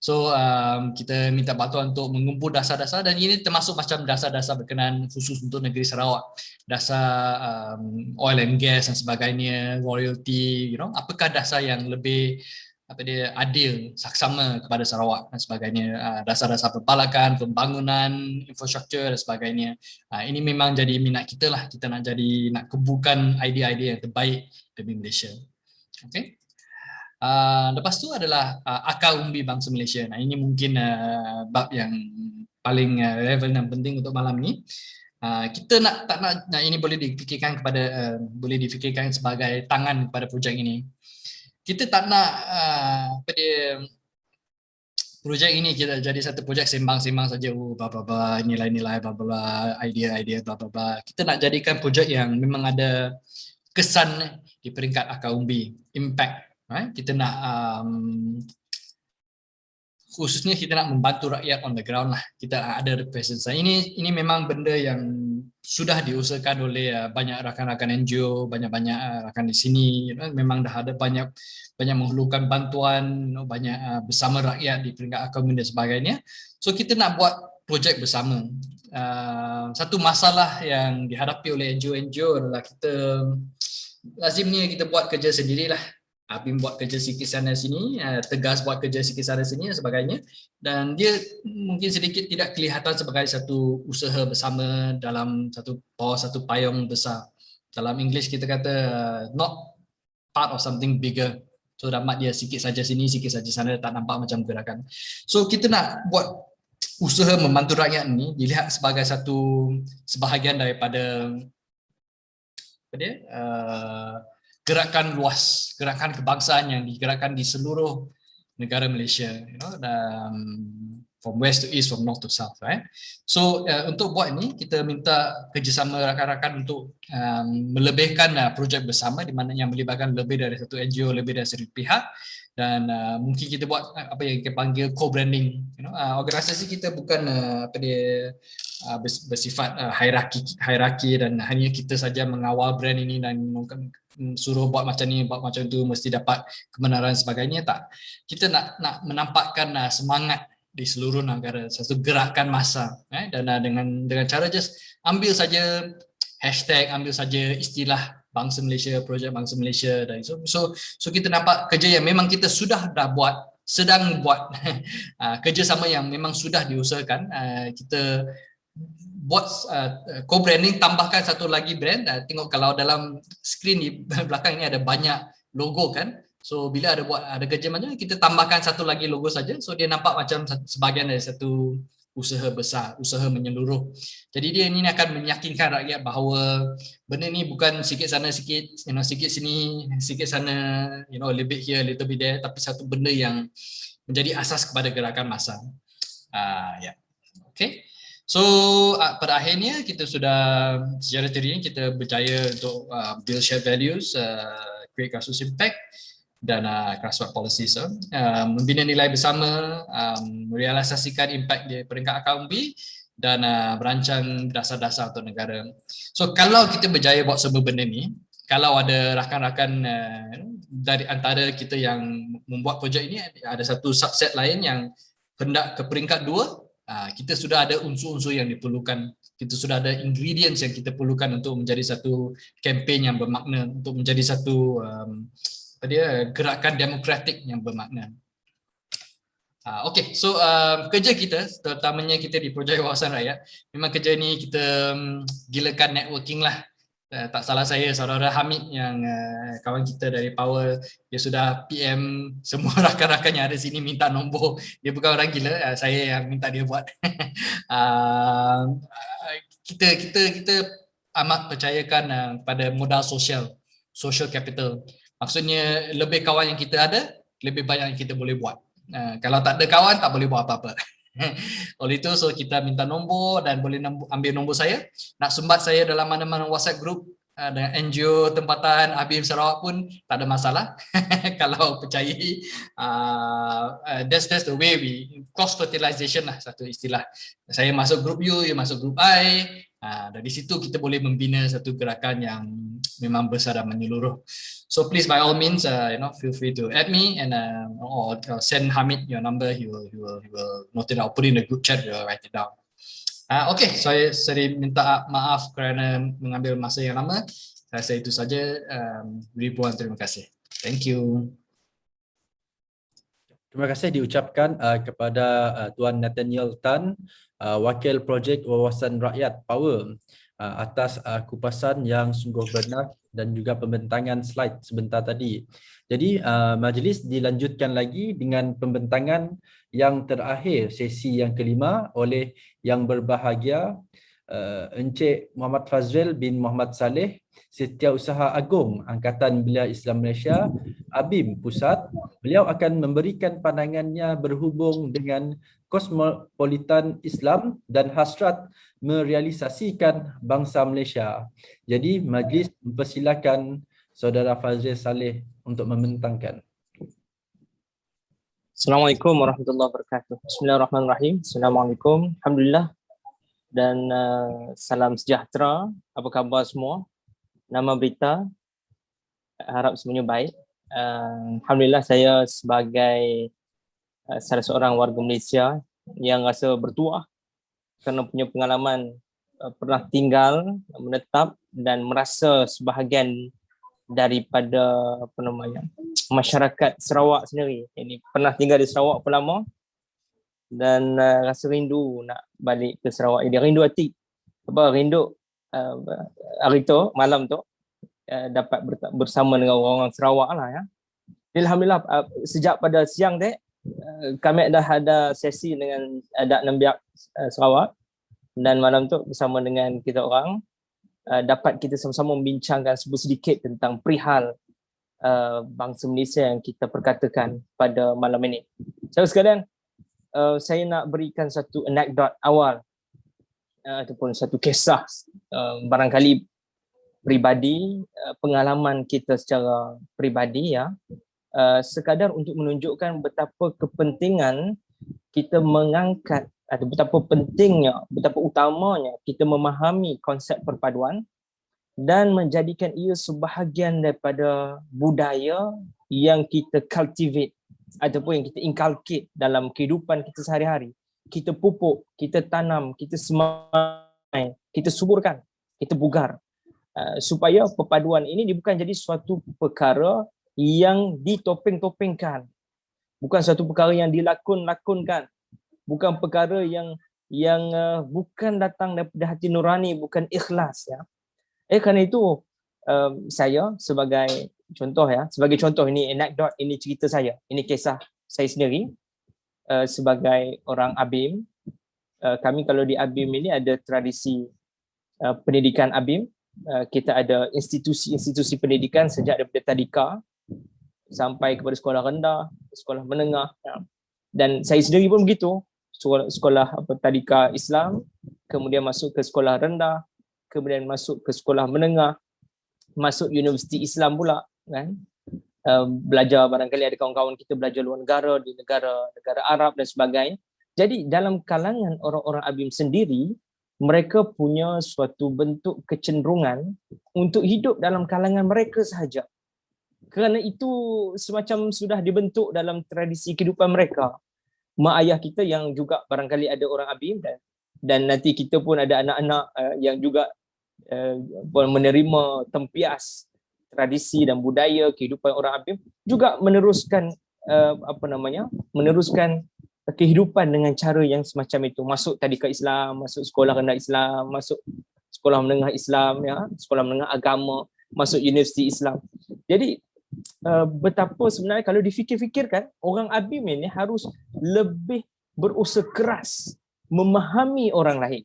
So kita minta bantuan untuk mengumpul dasar-dasar, dan ini termasuk macam dasar-dasar berkenaan khusus untuk negeri Sarawak, dasar oil and gas dan sebagainya, royalty, apakah dasar yang lebih adil, saksama kepada Sarawak dan sebagainya, dasar-dasar perbalakan, pembangunan, infrastruktur dan sebagainya. Ini memang jadi minat kita lah, kita nak kumpulkan idea-idea yang terbaik demi Malaysia. Okay. Lepas tu adalah akal umbi bangsa Malaysia. Ini mungkin bab yang paling relevan dan penting untuk malam ni. Kita ini boleh difikirkan sebagai tangan pada projek ini. Kita tak nak projek ini kita jadi satu projek sembang-sembang saja, bla bla bla, nilai-nilai bla bla, idea-idea bla bla bla. Kita nak jadikan projek yang memang ada kesan di peringkat akar umbi, impact. Kita nak khususnya kita nak membantu rakyat on the ground lah. Kita ada presence. Ini memang benda yang sudah diusahakan oleh banyak rakan-rakan NGO, banyak-banyak rakan di sini. Memang dah ada banyak menghulurkan bantuan, banyak bersama rakyat di peringkat ekonomi dan sebagainya. So kita nak buat projek bersama. Satu masalah yang dihadapi oleh NGO adalah kita lazimnya kita buat kerja sendirilah. Abim buat kerja sikit sana sini, Tegas buat kerja sikit sana sini dan sebagainya, dan dia mungkin sedikit tidak kelihatan sebagai satu usaha bersama dalam satu payung besar. Dalam English kita kata not part of something bigger. So dapat dia sikit saja sini, sikit saja sana, tak nampak macam gerakan. So kita nak buat usaha membantu rakyat ni dilihat sebagai sebahagian daripada gerakan luas, gerakan kebangsaan yang digerakkan di seluruh negara Malaysia, from west to east, from north to south, right? So untuk buat ini kita minta kerjasama rakan-rakan untuk melebihkan projek bersama di mana yang melibatkan lebih dari satu NGO, lebih dari satu pihak, dan mungkin kita buat apa yang kita panggil co-branding. Organisasi kita bukan bersifat hierarki dan hanya kita saja mengawal brand ini dan suruh buat macam ni, buat macam tu, mesti dapat kebenaran sebagainya. Tak. Kita nak menampakkan semangat di seluruh negara, satu gerakan massa, dan dengan cara just ambil saja hashtag, ambil saja istilah Bangsa Malaysia, projek Bangsa Malaysia, dan so kita nampak kerja yang memang kita sedang buat kerjasama yang memang sudah diusahakan. Kita buat co-branding, tambahkan satu lagi brand. Tengok kalau dalam skrin di belakang ini ada banyak logo kan. So bila ada kerja macam ni, kita tambahkan satu lagi logo saja. So dia nampak macam sebahagian dari satu usaha besar, usaha menyeluruh. Jadi dia ini akan meyakinkan rakyat bahawa benda ni bukan sikit sana sikit, sikit sini, sikit sana, a little bit here, a little bit there, tapi satu benda yang menjadi asas kepada gerakan massa. Okay. So pada akhirnya kita sudah secara teori kita berjaya untuk build shared values, create grassroots impact dan grassroots policies, membina nilai bersama, merealisasikan impact di peringkat akar umbi dan merancang dasar-dasar untuk negara. So kalau kita berjaya buat semua benda ni, kalau ada rakan-rakan dari antara kita yang membuat projek ini, ada satu subset lain yang hendak ke peringkat 2, kita sudah ada unsur-unsur yang diperlukan, kita sudah ada ingredients yang kita perlukan untuk menjadi satu kempen yang bermakna, untuk menjadi satu gerakan demokratik yang bermakna. Okay, so kerja kita, terutamanya kita di Projek Wawasan Rakyat, memang kerja ni kita gilakan networking lah. Tak salah saya, saudara Hamid yang kawan kita dari Power, dia sudah PM semua rakan-rakan yang ada sini minta nombor. Dia bukan orang gila, saya yang minta dia buat. Kita amat percayakan pada modal social capital. Maksudnya lebih kawan yang kita ada, lebih banyak yang kita boleh buat. Kalau tak ada kawan, tak boleh buat apa-apa. Oleh itu, so kita minta nombor dan boleh ambil nombor saya. Nak sumbat saya dalam mana-mana WhatsApp group, dengan NGO tempatan ABIM Sarawak pun tak ada masalah. Kalau percayai, that's the way we cross fertilization lah, satu istilah. Saya masuk grup you masuk grup I. Dari situ kita boleh membina satu gerakan yang memang besar dan menyeluruh. So please by all means, feel free to add me and or send Hamid your number. He will note it. I'll put in the group chat. Write it down. Okay, saya minta maaf kerana mengambil masa yang lama. Saya rasa itu saja. Ribuan terima kasih. Thank you.
Terima kasih diucapkan kepada Tuan Nathaniel Tan, Wakil Projek Wawasan Rakyat Power, atas kupasan yang sungguh benar dan juga pembentangan slide sebentar tadi. Jadi majlis dilanjutkan lagi dengan pembentangan yang terakhir, sesi yang kelima oleh yang berbahagia Encik Muhammad Fazril bin Muhammad Saleh, Setiausaha Agung Angkatan Belia Islam Malaysia, ABIM Pusat. Beliau akan memberikan pandangannya berhubung dengan kosmopolitan Islam dan hasrat merealisasikan bangsa Malaysia. Jadi majlis mempersilakan Saudara Fazril Saleh untuk membentangkan.
Assalamualaikum warahmatullahi wabarakatuh. Bismillahirrahmanirrahim. Assalamualaikum. Alhamdulillah. Dan salam sejahtera. Apa khabar semua? Nama berita. Harap semuanya baik. Alhamdulillah, saya sebagai salah seorang warga Malaysia yang rasa bertuah kerana punya pengalaman pernah tinggal, menetap dan merasa sebahagian daripada masyarakat Sarawak sendiri. Ini pernah tinggal di Sarawak pun lama dan rasa rindu nak balik ke Sarawak. Ini rindu hati. Rindu hari tu, malam tu dapat bersama dengan orang-orang Sarawak lah ya. Alhamdulillah, sejak pada siang kami dah ada sesi dengan Adat Nembiak Sarawak, dan malam tu bersama dengan kita orang dapat kita sama-sama membincangkan sedikit tentang perihal bangsa Malaysia yang kita perkatakan pada malam ini. Saudara sekalian, saya nak berikan satu anekdot awal ataupun satu kisah barangkali peribadi, pengalaman kita secara peribadi ya, sekadar untuk menunjukkan betapa kepentingan kita mengangkat atau betapa pentingnya, betapa utamanya kita memahami konsep perpaduan dan menjadikan ia sebahagian daripada budaya yang kita cultivate ataupun yang kita inculcate dalam kehidupan kita sehari-hari. Kita pupuk, kita tanam, kita semai, kita suburkan, kita bugar. Supaya perpaduan ini bukan jadi suatu perkara yang ditopeng-topengkan. Bukan suatu perkara yang dilakon-lakonkan. Bukan perkara yang bukan datang daripada hati nurani, bukan ikhlas ya. Kerana itu saya sebagai contoh ini anekdot, ini cerita saya, ini kisah saya sendiri sebagai orang ABIM. Kami kalau di ABIM ini ada tradisi pendidikan ABIM. Kita ada institusi pendidikan sejak daripada tadika sampai kepada sekolah rendah, sekolah menengah ya. Dan saya sendiri pun begitu. Sekolah tadika Islam, kemudian masuk ke sekolah rendah, kemudian masuk ke sekolah menengah, masuk universiti Islam pula kan. Belajar, barangkali ada kawan-kawan kita belajar luar negara, di negara Arab dan sebagainya. Jadi dalam kalangan orang-orang ABIM sendiri, mereka punya suatu bentuk kecenderungan untuk hidup dalam kalangan mereka sahaja. Kerana itu semacam sudah dibentuk dalam tradisi kehidupan mereka. Mak ayah kita yang juga barangkali ada orang ABIM dan nanti kita pun ada anak-anak yang juga menerima tempias tradisi dan budaya kehidupan orang ABIM, juga meneruskan meneruskan kehidupan dengan cara yang semacam itu. Masuk tadika Islam, masuk sekolah rendah Islam, masuk sekolah menengah Islam ya, sekolah menengah agama, masuk universiti Islam. Jadi betapa sebenarnya kalau difikir-fikirkan, orang ABIM ini harus lebih berusaha keras memahami orang lain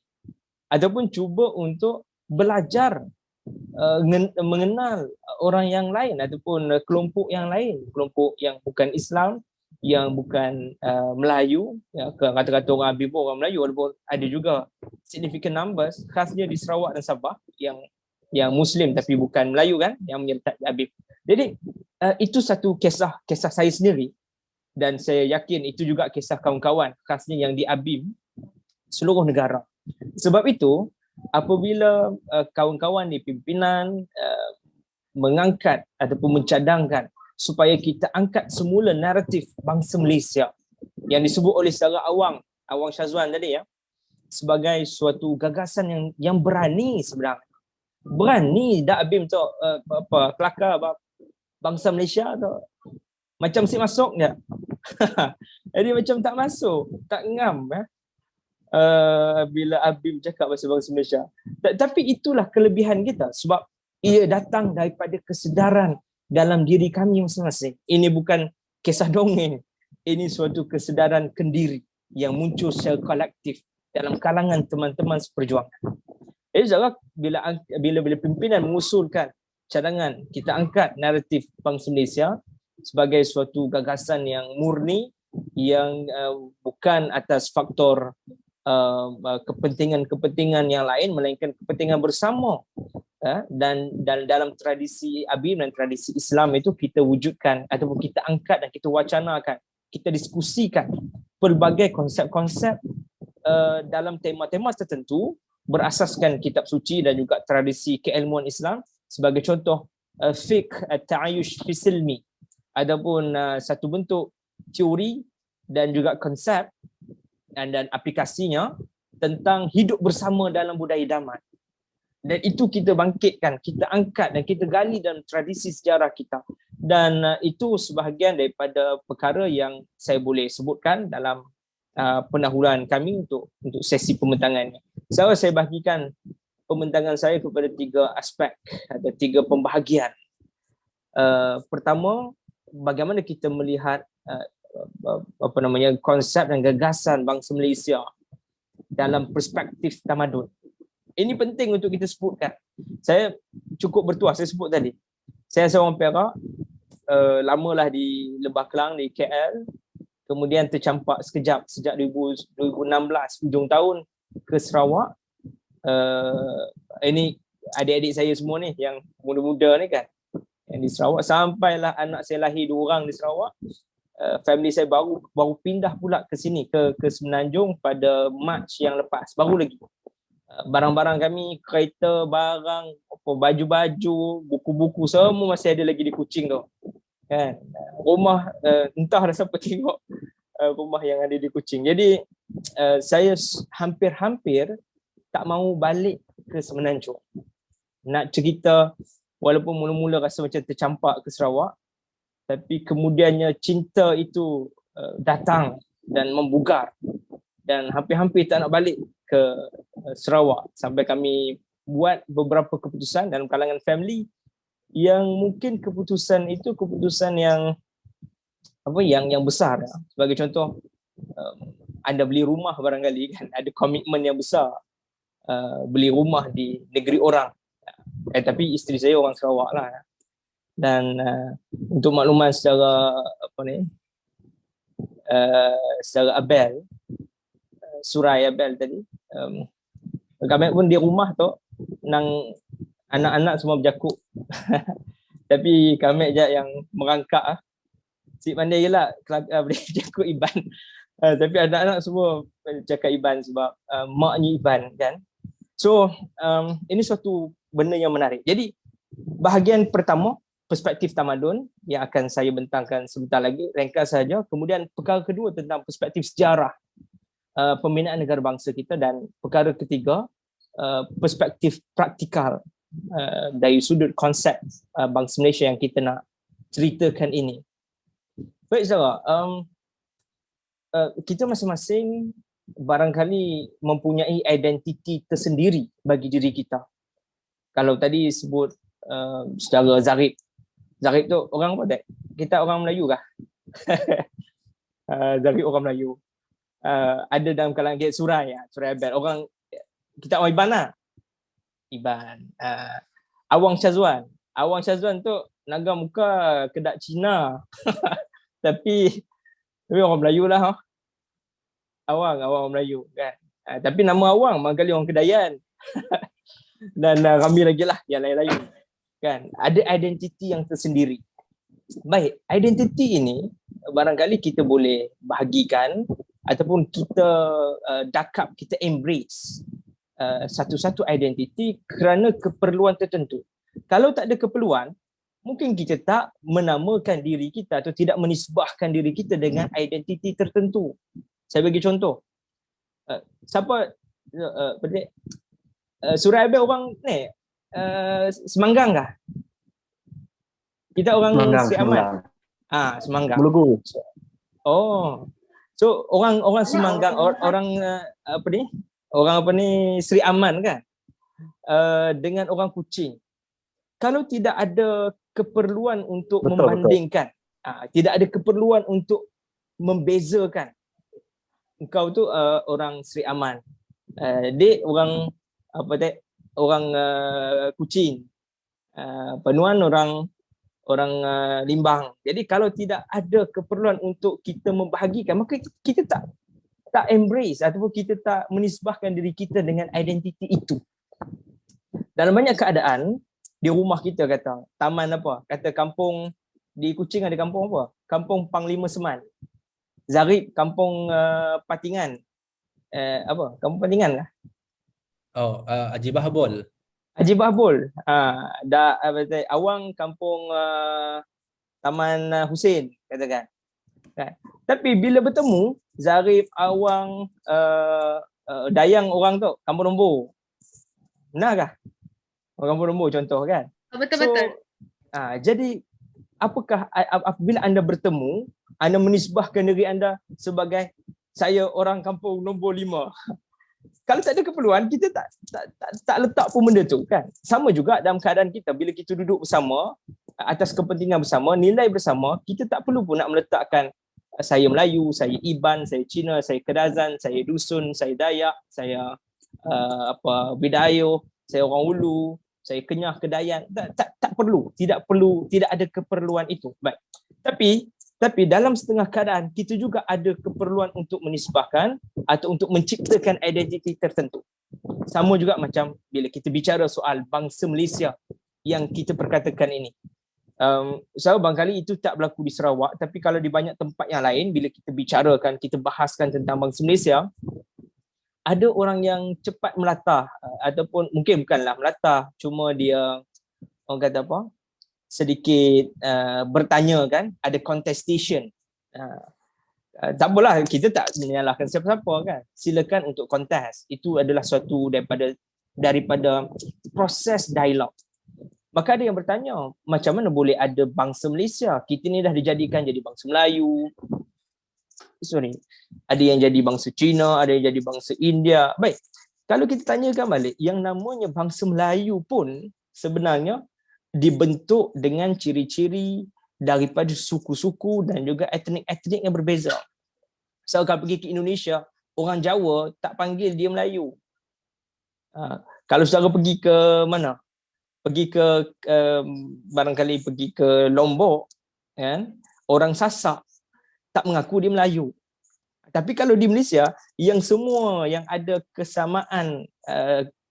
ataupun cuba untuk belajar mengenal orang yang lain ataupun kelompok yang lain, kelompok yang bukan Islam, yang bukan Melayu ya. Kata-kata orang ABIM pun orang Melayu, walaupun ada juga significant numbers khasnya di Sarawak dan Sabah yang yang Muslim tapi bukan Melayu kan, yang menyertai Abim. Jadi itu satu kisah saya sendiri, dan saya yakin itu juga kisah kawan-kawan khasnya yang di Abim seluruh negara. Sebab itu apabila kawan-kawan di pimpinan mengangkat ataupun mencadangkan supaya kita angkat semula naratif bangsa Malaysia yang disebut oleh secara Awang Syazwan tadi ya, sebagai suatu gagasan yang berani sebenarnya. Berani dak Abim tu kelakar bangsa Malaysia tu. Macam si masuk je. Jadi macam tak masuk, tak ngam ya. Bila Abim cakap pasal bangsa Malaysia. Tapi itulah kelebihan kita sebab ia datang daripada kesedaran dalam diri kami masing-masing. Ini bukan kisah dongeng. Ini suatu kesedaran kendiri yang muncul secara kolektif dalam kalangan teman-teman seperjuangan. Jadi Zara, bila pimpinan mengusulkan cadangan kita angkat naratif bangsa Malaysia sebagai suatu gagasan yang murni, yang bukan atas faktor kepentingan yang lain melainkan kepentingan bersama, dan dalam tradisi Abim dan tradisi Islam itu kita wujudkan ataupun kita angkat dan kita wacanakan, kita diskusikan pelbagai konsep-konsep dalam tema-tema tertentu berasaskan kitab suci dan juga tradisi keilmuan Islam. Sebagai contoh, fiqh at-ta'ayush fi silmi, adapun satu bentuk teori dan juga konsep dan aplikasinya tentang hidup bersama dalam budaya damai. Dan itu kita bangkitkan, kita angkat dan kita gali dalam tradisi sejarah kita. Dan itu sebahagian daripada perkara yang saya boleh sebutkan dalam pendahuluan kami untuk sesi pembentangannya. Saya bahagikan pembentangan saya kepada 3 aspek, ada 3 pembahagian. Pertama, bagaimana kita melihat konsep dan gagasan bangsa Malaysia dalam perspektif tamadun. Ini penting untuk kita sebutkan. Saya cukup bertuah, saya sebut tadi. Saya seorang Perak, lamalah di Lembah Kelang, di KL. Kemudian tercampak sekejap sejak 2016, hujung tahun ke Sarawak. Ini adik-adik saya semua ni, yang muda-muda ni kan, yang di Sarawak. Sampailah anak saya lahir 2 orang di Sarawak. Family saya baru pindah pula ke sini, ke Semenanjung pada Mac yang lepas, baru lagi. Barang-barang kami, kereta, barang, baju-baju, buku-buku semua masih ada lagi di Kuching tu. Kan? Rumah entah dah siapa tengok rumah yang ada di Kuching. Jadi saya hampir-hampir tak mahu balik ke Semenanjung. Nak cerita, walaupun mula-mula rasa macam tercampak ke Sarawak, tapi kemudiannya cinta itu datang dan membugar, dan hampir-hampir tak nak balik ke Sarawak sampai kami buat beberapa keputusan dalam kalangan family yang mungkin keputusan itu keputusan yang besar. Sebagai contoh, anda beli rumah barangkali kan, ada komitmen yang besar, beli rumah di negeri orang. Tapi isteri saya orang Sarawak lah. Dan untuk makluman secara secara Abel, Surai Abel tadi, kami pun di rumah tu nang anak-anak semua berjakuk. Tapi kami je yang merangkak Cik pandai je lah boleh jakuk Iban. Tapi anak-anak semua cakap Iban sebab maknya Iban kan. So ini suatu benda yang menarik. Jadi bahagian pertama, perspektif tamadun yang akan saya bentangkan sebentar lagi, ringkas saja. Kemudian perkara kedua tentang perspektif sejarah pembinaan negara bangsa kita, dan perkara ketiga perspektif praktikal dari sudut konsep bangsa Malaysia yang kita nak ceritakan ini. Baik Zara, kita masing-masing barangkali mempunyai identiti tersendiri bagi diri kita. Kalau tadi sebut secara Zarif tu orang apa dek? Kita orang Melayu kah? Zarif orang Melayu. Ada dalam kalangan kita Surai Abel. Orang kita orang Iban lah. Iban. Awang Syazwan tu naga muka kedak Cina. tapi orang Melayu lah. Awang Melayu kan. Tapi nama Awang barangkali orang Kedayan. Dan ramai lagi lah yang lain-lain. Kan? Ada identiti yang tersendiri. Baik, identiti ini barangkali kita boleh bahagikan ataupun kita dakap, kita embrace satu-satu identiti kerana keperluan tertentu. Kalau tak ada keperluan, mungkin kita tak menamakan diri kita atau tidak menisbahkan diri kita dengan identiti tertentu. Saya bagi contoh. Siapa Surah Abel orang ni Semanggang kah? Kita orang Sri Aman. Semanggang.
Melugu.
Oh. So orang Semanggang, orang Sri Aman kan? Dengan orang Kuching. Kalau tidak ada keperluan untuk membandingkan, tidak ada keperluan untuk membezakan. Engkau tu orang Sri Aman. Dia orang orang Kuching. Penuan orang Limbang. Jadi kalau tidak ada keperluan untuk kita membahagikan, maka kita tak embrace ataupun kita tak menisbahkan diri kita dengan identiti itu. Dalam banyak keadaan, di rumah kita kata, taman apa? Kata kampung di Kuching ada kampung apa? Kampung Panglima Seman. Zarif kampung Patingan. Kampung Patingan lah.
Haji Bahbul.
Haji Bahbul. Awang kampung Taman Husin katakan. Kan? Tapi bila bertemu Zarif, Awang, Dayang orang tu kampung Nombor. Benar kah? Orang Kampung Nombor contoh kan?
Betul-betul.
Jadi apakah apabila anda bertemu, anda menisbahkan diri anda sebagai saya orang Kampung Nombor 5. Kalau tak ada keperluan, kita tak letak pun benda tu kan. Sama juga dalam keadaan kita, bila kita duduk bersama atas kepentingan bersama, nilai bersama, kita tak perlu pun nak meletakkan saya Melayu, saya Iban, saya Cina, saya Kedazan, saya Dusun, saya Dayak, saya Bidayo, saya orang Ulu, saya Kenyah, Kedayan. Tak perlu, tidak ada keperluan itu. Baik. Tapi dalam setengah keadaan kita juga ada keperluan untuk menisbahkan atau untuk menciptakan identiti tertentu. Sama juga macam bila kita bicara soal bangsa Malaysia yang kita perkatakan ini. So barangkali itu tak berlaku di Sarawak, tapi kalau di banyak tempat yang lain bila kita bicarakan, kita bahaskan tentang bangsa Malaysia, ada orang yang cepat melatah ataupun mungkin bukanlah melatah, cuma dia orang kata apa? Sedikit bertanya kan, ada contestation. Tak apalah, kita tak menyalahkan siapa-siapa kan. Silakan untuk kontes. Itu adalah suatu daripada proses dialog. Maka ada yang bertanya, macam mana boleh ada bangsa Malaysia? Kita ni dah dijadikan jadi bangsa Melayu. Ada yang jadi bangsa Cina, ada yang jadi bangsa India. Baik, kalau kita tanyakan balik, yang namanya bangsa Melayu pun sebenarnya dibentuk dengan ciri-ciri daripada suku-suku dan juga etnik-etnik yang berbeza. So kalau pergi ke Indonesia, orang Jawa tak panggil dia Melayu. Kalau saudara pergi ke mana? Pergi ke barangkali pergi ke Lombok, kan? Orang Sasak tak mengaku dia Melayu. Tapi kalau di Malaysia, yang semua yang ada kesamaan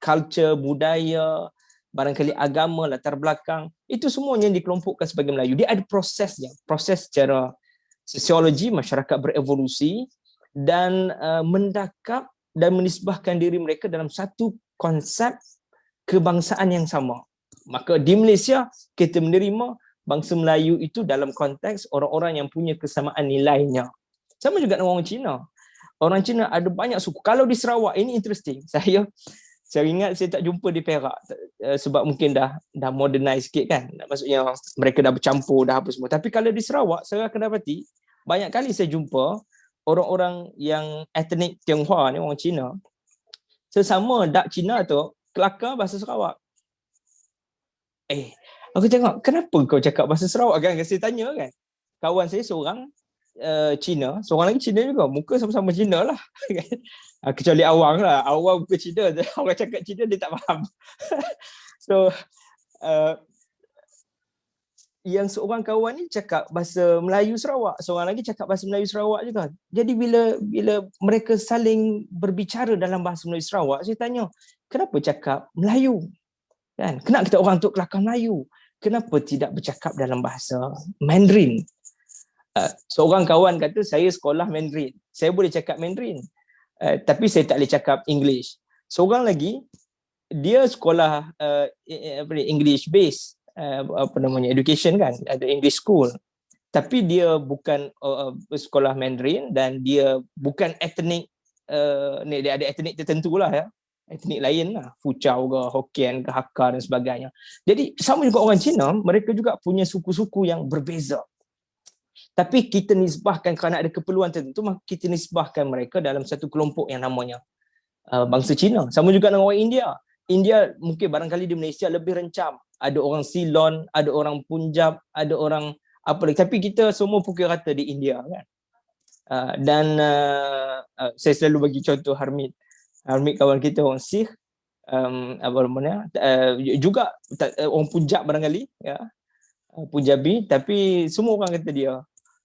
culture, budaya, barangkali agama, latar belakang, itu semuanya dikelompokkan sebagai Melayu. Dia ada prosesnya, proses secara sosiologi, masyarakat berevolusi dan mendakap dan menisbahkan diri mereka dalam satu konsep kebangsaan yang sama. Maka di Malaysia, kita menerima bangsa Melayu itu dalam konteks orang-orang yang punya kesamaan nilainya. Sama juga dengan orang Cina. Orang Cina ada banyak suku. Kalau di Sarawak, ini interesting. Saya ingat saya tak jumpa di Perak sebab mungkin dah modernize sikit kan. Maksudnya mereka dah bercampur dah apa semua. Tapi kalau di Sarawak, saya akan dapati banyak kali saya jumpa orang-orang yang etnik Tionghoa ni, orang Cina. Sesama dak Cina tu kelakar bahasa Sarawak. Aku tengok, kenapa kau cakap bahasa Sarawak kan? Saya tanya kan. Kawan saya seorang Cina, seorang lagi Cina juga. Muka sama-sama Cina lah. Kecuali Awang lah. Awang bukan Cina. Orang cakap Cina dia tak faham. So, yang seorang kawan ni cakap bahasa Melayu Sarawak. Seorang lagi cakap bahasa Melayu Sarawak juga. Jadi bila mereka saling berbicara dalam bahasa Melayu Sarawak, saya tanya, kenapa cakap Melayu? Kan? Kenapa kita orang untuk kelakar Melayu? Kenapa tidak bercakap dalam bahasa Mandarin? Seorang kawan kata, saya sekolah Mandarin. Saya boleh cakap Mandarin. Tapi saya tak boleh cakap English. Seorang lagi, dia sekolah English base, education kan, ada English school. Tapi dia bukan sekolah Mandarin dan dia bukan etnik, dia ada etnik tertentu lah ya. Etnik lain lah, Fuchao ke, Hokkien ke, Hakka dan sebagainya. Jadi sama juga orang Cina, mereka juga punya suku-suku yang berbeza. Tapi kita nisbahkan kerana ada keperluan tertentu, maka kita nisbahkan mereka dalam satu kelompok yang namanya bangsa Cina. Sama juga dengan orang India. India mungkin barangkali di Malaysia lebih rencam. Ada orang Ceylon, ada orang Punjab, ada orang apa lagi. Tapi kita semua pukul rata di India kan. Saya selalu bagi contoh Harmid. Harmid kawan kita orang Sikh, juga orang Punjab barangkali ya. Punjabi, tapi semua orang kata dia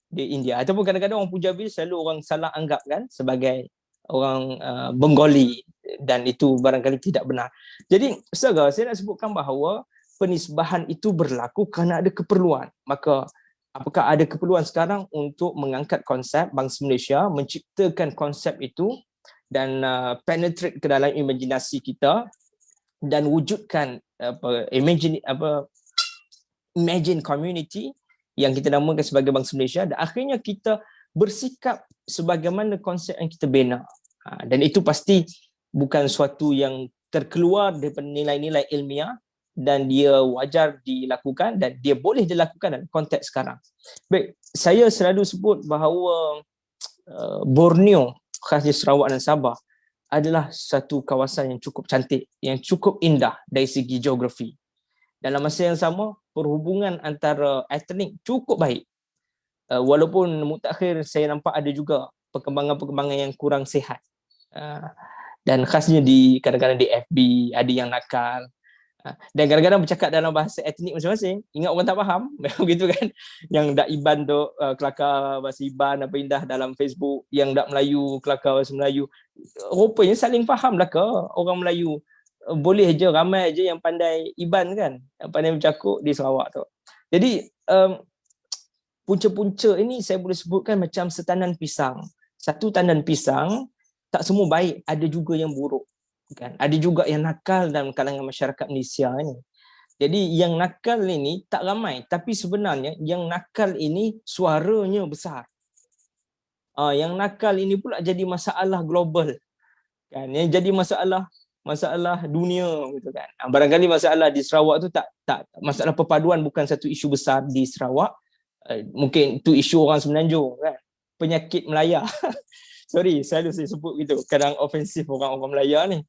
di India. Ataupun kadang-kadang orang Punjabi selalu orang salah anggap kan sebagai orang Bengali, dan itu barangkali tidak benar. Jadi saudara, saya nak sebutkan bahawa penisbahan itu berlaku kerana ada keperluan. Maka apakah ada keperluan sekarang untuk mengangkat konsep bangsa Malaysia, menciptakan konsep itu dan penetrate ke dalam imajinasi kita dan wujudkan imagine community yang kita namakan sebagai bangsa Malaysia, dan akhirnya kita bersikap sebagaimana konsep yang kita bina. Dan itu pasti bukan suatu yang terkeluar daripada nilai-nilai ilmiah, dan dia wajar dilakukan dan dia boleh dilakukan dalam konteks sekarang. Baik, saya selalu sebut bahawa Borneo, khasnya Sarawak dan Sabah, adalah satu kawasan yang cukup cantik, yang cukup indah dari segi geografi. Dalam masa yang sama, perhubungan antara etnik cukup baik. Walaupun mutakhir saya nampak ada juga perkembangan-perkembangan yang kurang sihat. Dan khasnya kadang-kadang di FB ada yang nakal. Dan kadang-kadang bercakap dalam bahasa etnik masing-masing, ingat orang tak faham, begitu kan. Yang dak Iban tu kelakar bahasa Iban apa indah dalam Facebook, yang dak Melayu kelakar bahasa Melayu. Rupanya saling faham lah ke orang Melayu. Boleh je, ramai je yang pandai Iban kan, yang pandai bercakap di Sarawak tu. Jadi punca-punca ini saya boleh sebutkan macam setandan pisang. Satu tandan pisang, tak semua baik, ada juga yang buruk. Kan? Ada juga yang nakal dalam kalangan masyarakat Malaysia ini. Jadi yang nakal ini tak ramai, tapi sebenarnya yang nakal ini suaranya besar. Yang nakal ini pula jadi masalah global. Kan? Yang jadi masalah dunia gitu kan. Barangkali masalah di Sarawak tu tak masalah perpaduan bukan satu isu besar di Sarawak. Mungkin itu isu orang Semenanjung kan. Penyakit Melaya. Sorry, selalu saya sebut gitu. Kadang ofensif orang-orang Melaya ni.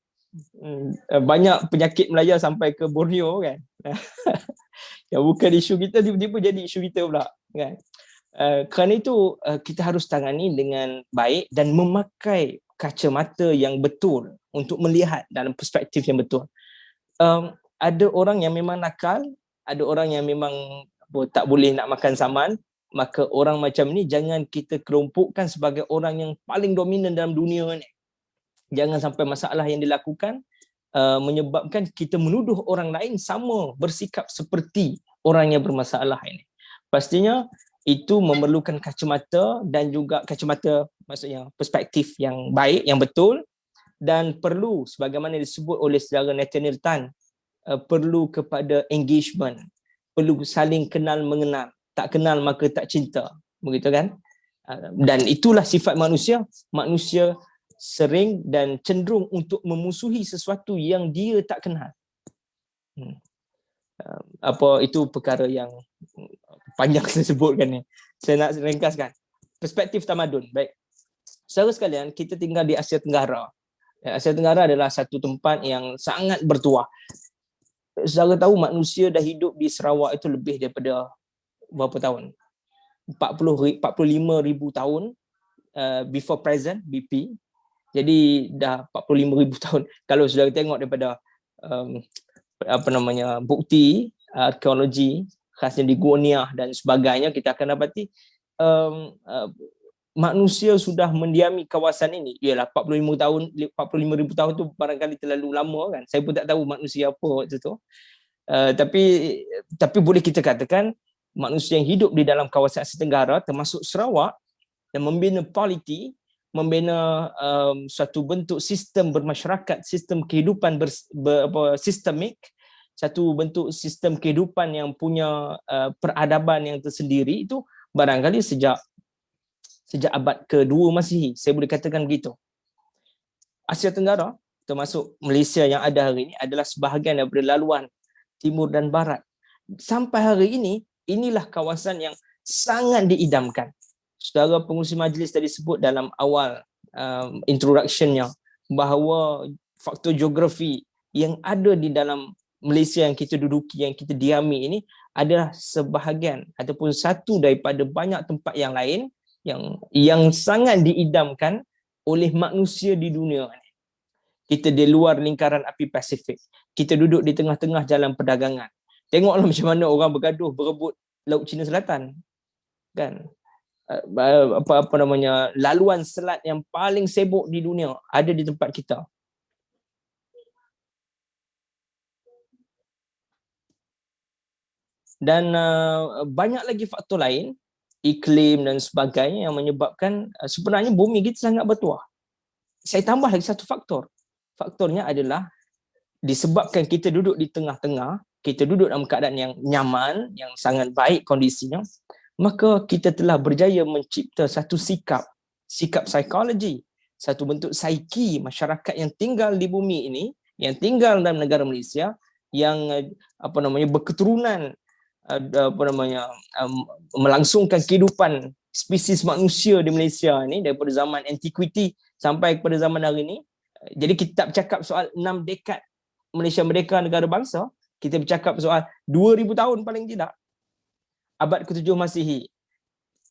Banyak penyakit Melaya sampai ke Borneo kan. Yang bukan isu kita tiba-tiba jadi isu kita pula kan. Kerana itu kita harus tangani dengan baik dan memakai kacamata yang betul untuk melihat dalam perspektif yang betul. Ada orang yang memang nakal, ada orang yang memang tak boleh nak makan saman, maka orang macam ni jangan kita kelompokkan sebagai orang yang paling dominan dalam dunia ni. Jangan sampai masalah yang dilakukan menyebabkan kita menuduh orang lain sama bersikap seperti orang yang bermasalah ini. Pastinya itu memerlukan kacamata dan juga kacamata, maksudnya perspektif yang baik, yang betul, dan perlu sebagaimana disebut oleh saudara Nathaniel Tan, perlu kepada engagement, perlu saling kenal mengenal, tak kenal maka tak cinta, begitu kan? Dan itulah sifat manusia. Manusia sering dan cenderung untuk memusuhi sesuatu yang dia tak kenal. Itu perkara yang panjang saya sebutkan ni. Saya nak ringkaskan. Perspektif tamadun. Baik. Saudara sekalian, kita tinggal di Asia Tenggara. Asia Tenggara adalah satu tempat yang sangat bertuah. Saudara tahu manusia dah hidup di Sarawak itu lebih daripada berapa tahun? 45,000 tahun before present BP. Jadi dah 45,000 tahun. Kalau saudara tengok daripada bukti arkeologi khasnya di Goniah dan sebagainya, kita akan dapati manusia sudah mendiami kawasan ini. Ialah 45 tahun, 45,000 tahun tu barangkali terlalu lama kan. Saya pun tak tahu manusia apa waktu tu. Tapi boleh kita katakan manusia yang hidup di dalam kawasan Asia Tenggara termasuk Sarawak dan membina politi, membina suatu bentuk sistem bermasyarakat, sistem kehidupan sistemik, satu bentuk sistem kehidupan yang punya peradaban yang tersendiri, itu barangkali sejak abad ke-2 Masihi, saya boleh katakan begitu. Asia Tenggara termasuk Malaysia yang ada hari ini adalah sebahagian daripada laluan timur dan barat. Sampai hari ini, inilah kawasan yang sangat diidamkan. Saudara pengurusi majlis tadi sebut dalam awal introduction-nya bahawa faktor geografi yang ada di dalam Malaysia yang kita duduki, yang kita diami ini adalah sebahagian ataupun satu daripada banyak tempat yang lain yang sangat diidamkan oleh manusia di dunia ini. Kita di luar lingkaran api Pasifik. Kita duduk di tengah-tengah jalan perdagangan. Tengoklah macam mana orang bergaduh berebut Laut Cina Selatan. Kan? Laluan selat yang paling sibuk di dunia ada di tempat kita. Dan banyak lagi faktor lain, iklim dan sebagainya yang menyebabkan sebenarnya bumi kita sangat bertuah. Saya tambah lagi satu faktor. Faktornya adalah disebabkan kita duduk di tengah-tengah, kita duduk dalam keadaan yang nyaman, yang sangat baik kondisinya, maka kita telah berjaya mencipta satu sikap psikologi, satu bentuk psiki masyarakat yang tinggal di bumi ini, yang tinggal dalam negara Malaysia, yang berketurunan melangsungkan kehidupan spesies manusia di Malaysia ini daripada zaman antiquity sampai kepada zaman hari ini. Jadi kita tak bercakap soal 6 dekad Malaysia merdeka negara bangsa, kita bercakap soal 2000 tahun paling tidak. Abad ke-7 Masihi.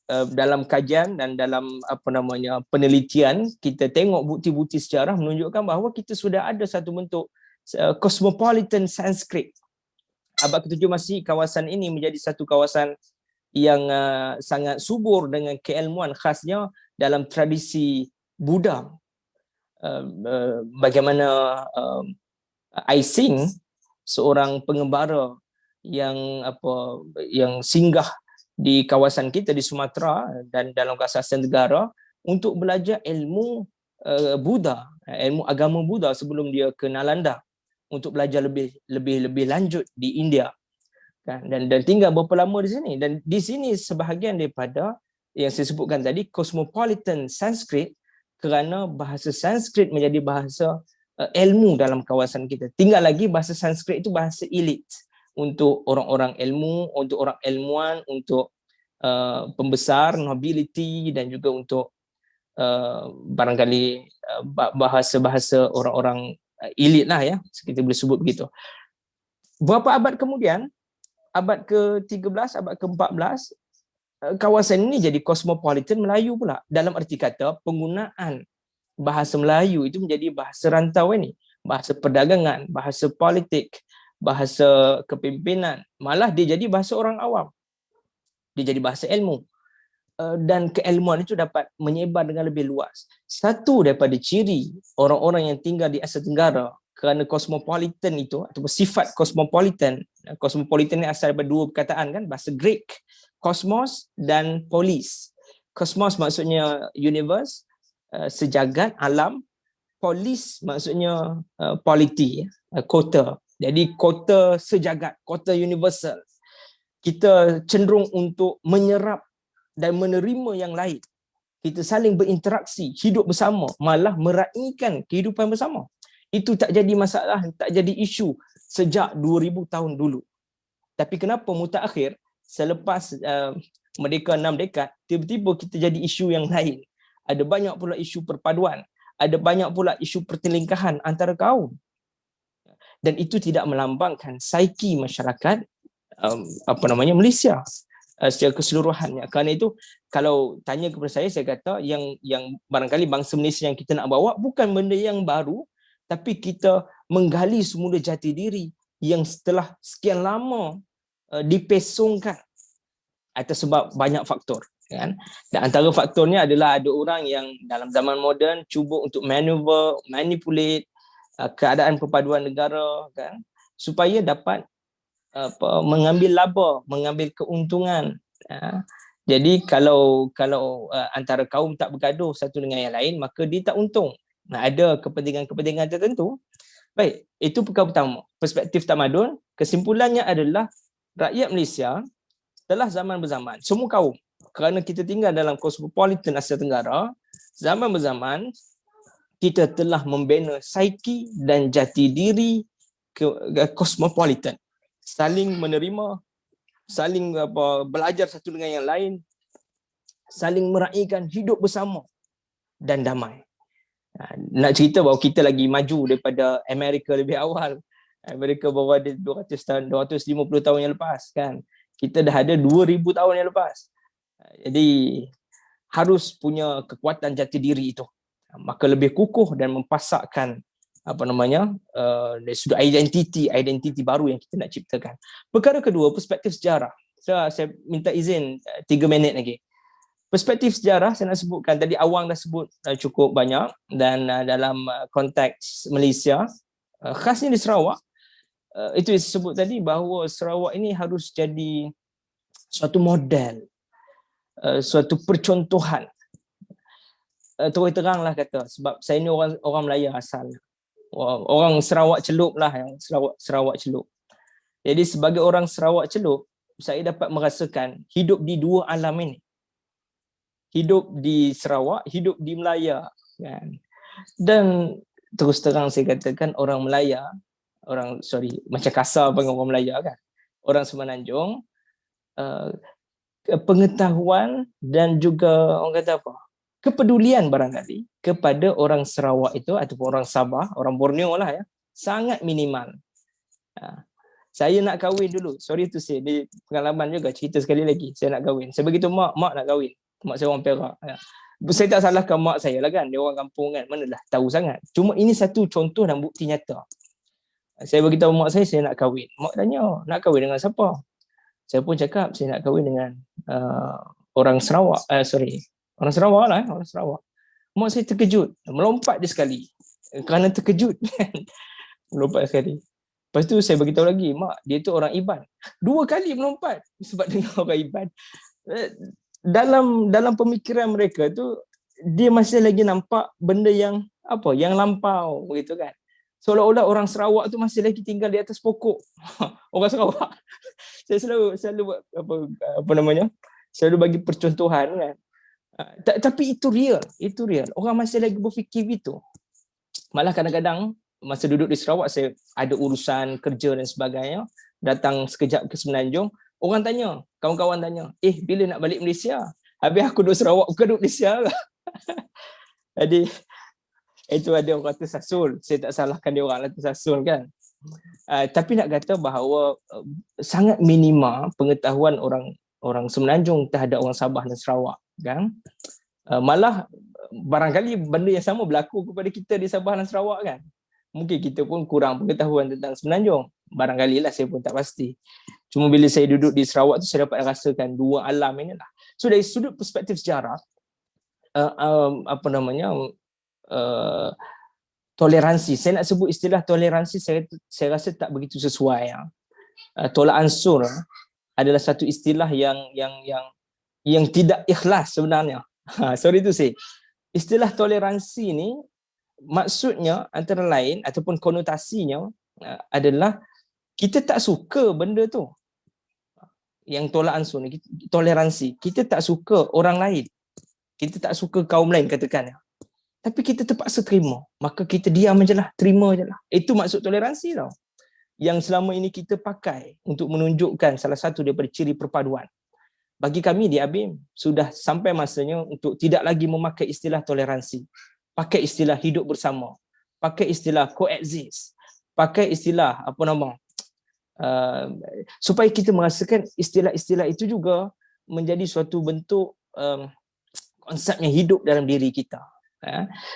Dalam kajian dan dalam penelitian, kita tengok bukti-bukti sejarah menunjukkan bahawa kita sudah ada satu bentuk cosmopolitan Sanskrit. Abad ke-7 Masihi, kawasan ini menjadi satu kawasan yang sangat subur dengan keilmuan khasnya dalam tradisi Buddha. Bagaimana Aising, seorang pengembara yang singgah di kawasan kita di Sumatera dan dalam kawasan Asia Tenggara untuk belajar ilmu Buddha, ilmu agama Buddha sebelum dia ke Nalanda untuk belajar lebih lanjut di India. Dan tinggal berapa lama di sini, dan di sini sebahagian daripada yang saya sebutkan tadi cosmopolitan Sanskrit, kerana bahasa Sanskrit menjadi bahasa ilmu dalam kawasan kita. Tinggal lagi bahasa Sanskrit itu bahasa elit untuk orang-orang ilmu, untuk orang ilmuwan, untuk pembesar, nobility, dan juga untuk barangkali bahasa-bahasa orang-orang elit lah ya, kita boleh sebut begitu. Berapa abad kemudian, abad ke-13, abad ke-14, kawasan ini jadi cosmopolitan Melayu pula. Dalam arti kata, penggunaan bahasa Melayu itu menjadi bahasa rantau ini. Bahasa perdagangan, bahasa politik, bahasa kepimpinan. Malah dia jadi bahasa orang awam. Dia jadi bahasa ilmu. Dan keilmuan itu dapat menyebar dengan lebih luas. Satu daripada ciri orang-orang yang tinggal di Asia Tenggara kerana cosmopolitan itu, ataupun sifat cosmopolitan. Cosmopolitan ini asal daripada dua perkataan kan, bahasa Greek. Kosmos dan polis. Kosmos maksudnya universe, sejagat, alam. Polis maksudnya polity, kota. Jadi kota sejagat, kota universal. Kita cenderung untuk menyerap dan menerima yang lain. Kita saling berinteraksi, hidup bersama, malah meraihkan kehidupan bersama. Itu tak jadi masalah, tak jadi isu sejak 2000 tahun dulu. Tapi kenapa mutakhir selepas merdeka 6 dekad, tiba-tiba kita jadi isu yang lain. Ada banyak pula isu perpaduan, ada banyak pula isu pertelingkahan antara kaum. Dan itu tidak melambangkan psiki masyarakat Malaysia secara keseluruhannya. Kerana itu kalau tanya kepada saya kata yang barangkali bangsa Malaysia yang kita nak bawa bukan benda yang baru, tapi kita menggali semula jati diri yang setelah sekian lama dipesongkan atas sebab banyak faktor. kan. Dan antara faktornya adalah ada orang yang dalam zaman moden cuba untuk manipulate keadaan perpaduan negara, kan, supaya dapat mengambil laba, mengambil keuntungan. Jadi kalau antara kaum tak bergaduh satu dengan yang lain, maka dia tak untung. Ada kepentingan-kepentingan tertentu. Baik, itu perkara pertama. Perspektif tamadun, kesimpulannya adalah rakyat Malaysia telah zaman berzaman, semua kaum, kerana kita tinggal dalam cosmopolitan Asia Tenggara, zaman berzaman kita telah membina psiki dan jati diri cosmopolitan, saling menerima, saling belajar satu dengan yang lain, saling meraihkan hidup bersama dan damai. Nak cerita bahawa kita lagi maju daripada Amerika lebih awal. Amerika baru ada 250 tahun yang lepas, kan. Kita dah ada 2000 tahun yang lepas. Jadi harus punya kekuatan jati diri itu. Maka lebih kukuh dan mempasakkan dari sudut identiti baru yang kita nak ciptakan. Perkara kedua, perspektif sejarah. Saya minta izin 3 minit lagi. Perspektif sejarah saya nak sebutkan, tadi Awang dah sebut cukup banyak, dan dalam konteks Malaysia, khasnya di Sarawak, itu disebut tadi bahawa Sarawak ini harus jadi suatu model, suatu percontohan. Terus teranglah kata, sebab saya ni orang Melayu asal. Orang Sarawak Celup lah, yang Sarawak Celup. Jadi sebagai orang Sarawak Celup, saya dapat merasakan hidup di dua alam ini. Hidup di Sarawak, hidup di Melaya, kan. Dan terus terang saya katakan orang Melaya, macam kasar panggil orang Melaya, kan. Orang Semenanjung, pengetahuan dan juga orang kata apa? Kepedulian barangkali kepada orang Sarawak itu ataupun orang Sabah, orang Borneo lah ya, sangat minimal. Saya nak kahwin dulu, sorry to say, di pengalaman juga, cerita sekali lagi, saya nak kahwin. Saya beritahu mak nak kahwin. Mak saya orang Perak. Saya tak salahkan mak saya lah, kan, dia orang kampung, kan, manalah tahu sangat. Cuma ini satu contoh dan bukti nyata. Saya beritahu mak saya nak kahwin. Mak tanya, nak kahwin dengan siapa? Saya pun cakap saya nak kahwin dengan orang Sarawak. Orang Sarawak lah, orang Sarawak. Mak saya terkejut, melompat dia sekali. Kerana terkejut, melompat sekali. Lepas tu saya beritahu lagi, mak, dia tu orang Iban. 2 kali melompat sebab dengar orang Iban. Dalam pemikiran mereka tu, dia masih lagi nampak benda yang lampau begitu, kan. Seolah-olah orang Sarawak tu masih lagi tinggal di atas pokok. Orang Sarawak. Saya selalu selalu bagi percontohan, kan. Tapi itu real. Orang masih lagi berfikir gitu. Malah kadang-kadang masa duduk di Sarawak, saya ada urusan kerja dan sebagainya, datang sekejap ke Semenanjung, orang tanya, kawan-kawan tanya, bila nak balik Malaysia? Habis aku duduk Sarawak, bukan duduk Malaysia lah. Jadi itu ada orang kata sasul. Saya tak salahkan dia orang lah tersasul, kan. Tapi nak kata bahawa sangat minima pengetahuan orang Semenanjung terhadap orang Sabah dan Sarawak, kan. Malah barangkali benda yang sama berlaku kepada kita di Sabah dan Sarawak, kan. Mungkin kita pun kurang pengetahuan tentang Semenanjung. Barangkali lah, saya pun tak pasti. Cuma bila saya duduk di Sarawak tu, saya dapat rasakan dua alam inilah. So dari sudut perspektif sejarah, toleransi, saya nak sebut istilah toleransi, saya rasa tak begitu sesuai. Tolak ansur adalah satu istilah yang tidak ikhlas sebenarnya. Sorry to say. Istilah toleransi ni maksudnya antara lain ataupun konotasinya adalah kita tak suka benda tu. Yang tolak ansur ni, toleransi. Kita tak suka orang lain. Kita tak suka kaum lain, katakan. Tapi kita terpaksa terima. Maka kita diam je lah, terima je lah. Itu maksud toleransi tau. Yang selama ini kita pakai untuk menunjukkan salah satu daripada ciri perpaduan. Bagi kami di ABIM, sudah sampai masanya untuk tidak lagi memakai istilah toleransi. Pakai istilah hidup bersama. Pakai istilah coexist. Pakai istilah supaya kita merasakan istilah-istilah itu juga menjadi suatu bentuk konsep yang hidup dalam diri kita.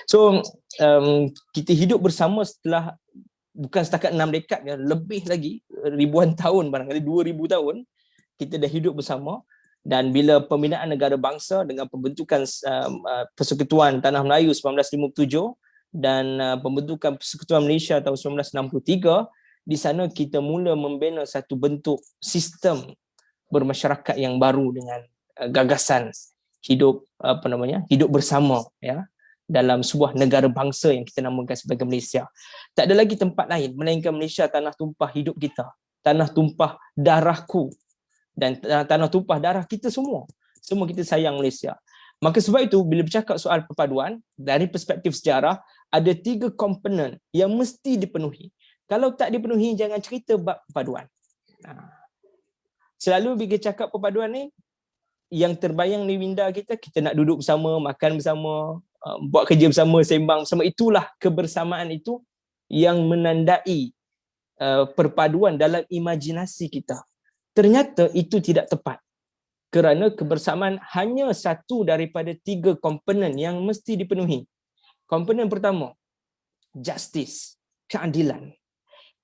So kita hidup bersama setelah bukan setakat 6 dekad, lebih lagi ribuan tahun, barangkali 2000 tahun kita dah hidup bersama. Dan bila pembinaan negara bangsa dengan pembentukan Persekutuan Tanah Melayu 1957 dan pembentukan Persekutuan Malaysia tahun 1963, di sana kita mula membina satu bentuk sistem bermasyarakat yang baru dengan gagasan hidup hidup bersama, ya, dalam sebuah negara bangsa yang kita namakan sebagai Malaysia. Tak ada lagi tempat lain melainkan Malaysia, tanah tumpah hidup kita, tanah tumpah darahku dan tanah tumpah darah kita semua. Semua kita sayang Malaysia. Maka sebab itu bila bercakap soal perpaduan dari perspektif sejarah, ada 3 komponen yang mesti dipenuhi. Kalau tak dipenuhi, jangan cerita bab perpaduan. Selalu bila cakap perpaduan ni, yang terbayang di minda kita nak duduk bersama, makan bersama, buat kerja bersama, sembang bersama. Itulah kebersamaan itu yang menandai perpaduan dalam imajinasi kita. Ternyata itu tidak tepat. Kerana kebersamaan hanya satu daripada 3 komponen yang mesti dipenuhi. Komponen pertama, justice, keadilan.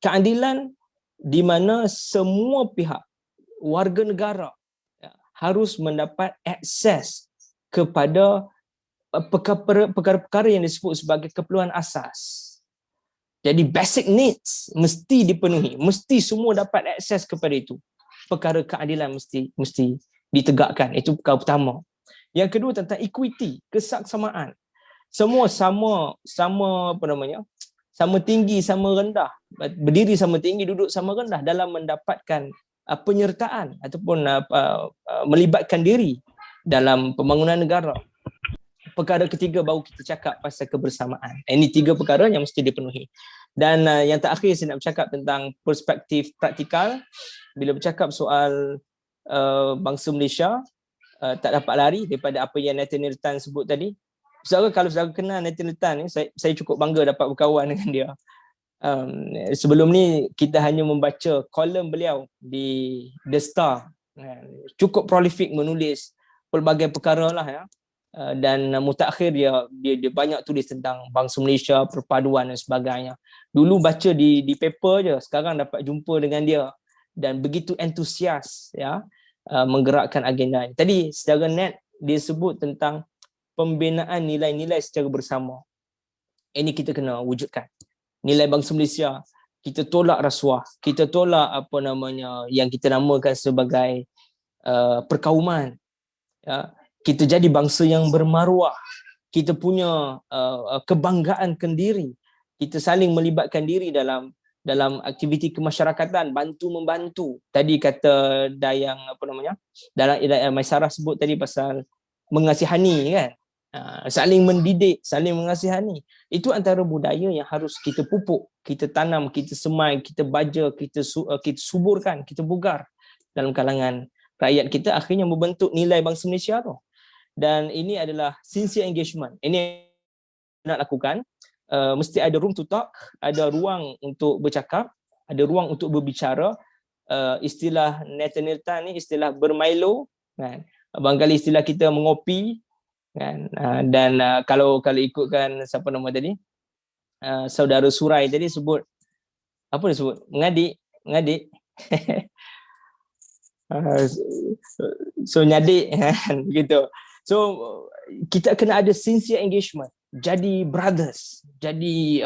Keadilan di mana semua pihak, warga negara, harus mendapat akses kepada perkara-perkara yang disebut sebagai keperluan asas. Jadi basic needs mesti dipenuhi, mesti semua dapat akses kepada itu. Perkara keadilan mesti ditegakkan. Itu perkara pertama. Yang kedua tentang equity, kesaksamaan. Semua sama tinggi, sama rendah, berdiri sama tinggi, duduk sama rendah dalam mendapatkan penyertaan ataupun melibatkan diri dalam pembangunan negara. Perkara ketiga baru kita cakap pasal kebersamaan. Ini 3 perkara yang mesti dipenuhi. Dan yang terakhir saya nak bercakap tentang perspektif praktikal. Bila bercakap soal bangsa Malaysia, tak dapat lari daripada apa yang Nathaniel Tan sebut tadi. Saudara, kalau saudara kenal Nathaniel Tan ni, saya cukup bangga dapat berkawan dengan dia. Sebelum ni kita hanya membaca kolom beliau di The Star. Cukup prolific menulis pelbagai perkara lah, ya. Dan mutakhir dia banyak tulis tentang bangsa Malaysia, perpaduan dan sebagainya. Dulu baca di paper je, sekarang dapat jumpa dengan dia dan begitu antusias, ya, menggerakkan agenda ini. Tadi secara net dia sebut tentang pembinaan nilai-nilai secara bersama. Ini kita kena wujudkan. Nilai bangsa Malaysia, kita tolak rasuah, kita tolak yang kita namakan sebagai perkauman, ya. Kita jadi bangsa yang bermaruah, kita punya kebanggaan kendiri, kita saling melibatkan diri dalam aktiviti kemasyarakatan, bantu-membantu. Tadi kata Dayang dalam Maisarah sebut tadi pasal mengasihani, kan. Saling mendidik, saling mengasihani. Itu antara budaya yang harus kita pupuk, kita tanam, kita semai, kita baja, kita suburkan, kita bugar dalam kalangan rakyat kita, akhirnya membentuk nilai bangsa Malaysia tu. Dan ini adalah sincere engagement. Ini nak lakukan, mesti ada room to talk, ada ruang untuk bercakap, ada ruang untuk berbicara. Istilah Nathaniel Tan ni istilah bermilo, kan. Barangkali istilah kita mengopi, kan. Dan kalau ikutkan siapa nama tadi, saudara Surai tadi sebut, apa dia sebut? Mengadik. So nyadik, kan, gitu. So kita kena ada sincere engagement, jadi brothers, jadi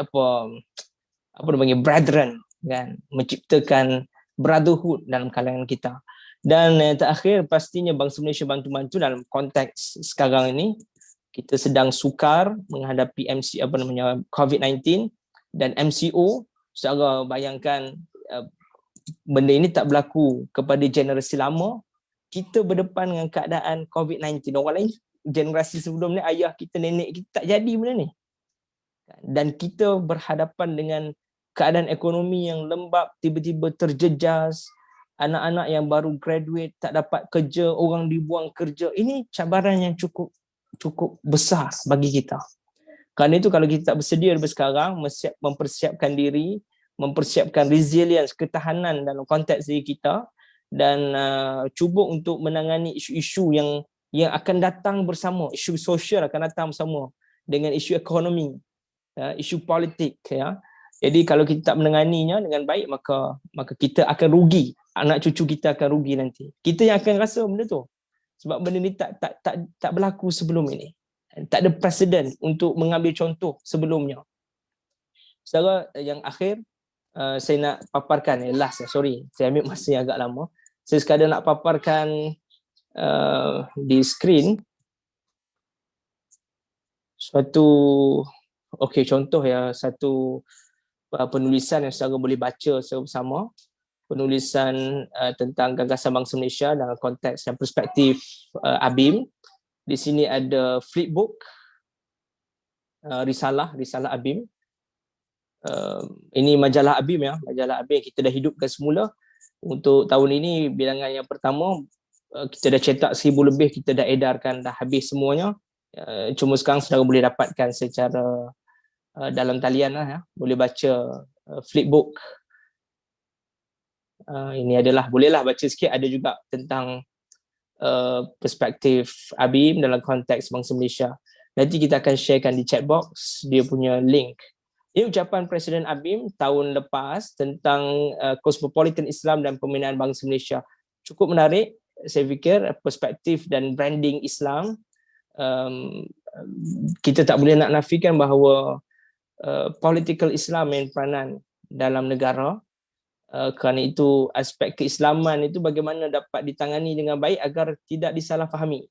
brethren, kan, menciptakan brotherhood dalam kalangan kita. Dan terakhir pastinya bangsa Malaysia bantu-bantu dalam konteks sekarang ini. Kita sedang sukar menghadapi COVID-19 dan MCO. Secara bayangkan benda ini tak berlaku kepada generasi lama. Kita berdepan dengan keadaan COVID-19. Orang lain, generasi sebelum ni, ayah kita, nenek kita, tak jadi benda ni. Dan kita berhadapan dengan keadaan ekonomi yang lembab, tiba-tiba terjejas, anak-anak yang baru graduate tak dapat kerja, orang dibuang kerja. Ini cabaran yang cukup besar bagi kita. Kerana itu kalau kita tak bersedia dari sekarang, mempersiapkan diri, mempersiapkan resilience, ketahanan dalam konteks diri kita, dan cuba untuk menangani isu-isu yang akan datang bersama. Isu sosial akan datang bersama dengan isu ekonomi, isu politik, ya. Jadi kalau kita tak menanganinya dengan baik, maka kita akan rugi. Anak cucu kita akan rugi nanti. Kita yang akan rasa benda tu. Sebab benda ni tak berlaku sebelum ini. Tak ada presiden untuk mengambil contoh sebelumnya. Saudara, yang akhir saya nak paparkan, last, sorry, saya ambil masa yang agak lama. Saya sekadar nak paparkan di skrin suatu contoh ya, satu penulisan yang saudara boleh baca bersama, penulisan tentang gagasan bangsa Malaysia dalam konteks dan perspektif ABIM. Di sini ada flipbook, risalah ABIM. Ini majalah ABIM ya, majalah ABIM kita dah hidupkan semula. Untuk tahun ini bilangan yang pertama kita dah cetak 1000 lebih, kita dah edarkan, dah habis semuanya. Cuma sekarang saudara boleh dapatkan secara dalam talian lah ya. Boleh baca flipbook. Ini adalah, bolehlah baca sikit, ada juga tentang perspektif ABIM dalam konteks bangsa Malaysia. Nanti kita akan sharekan di chat box dia punya link. Ini ucapan Presiden ABIM tahun lepas tentang cosmopolitan Islam dan pembinaan bangsa Malaysia. Cukup menarik, saya fikir, perspektif dan branding Islam. Kita tak boleh nak nafikan bahawa political Islam main peranan dalam negara. Kerana itu aspek keislaman itu bagaimana dapat ditangani dengan baik agar tidak disalahfahami,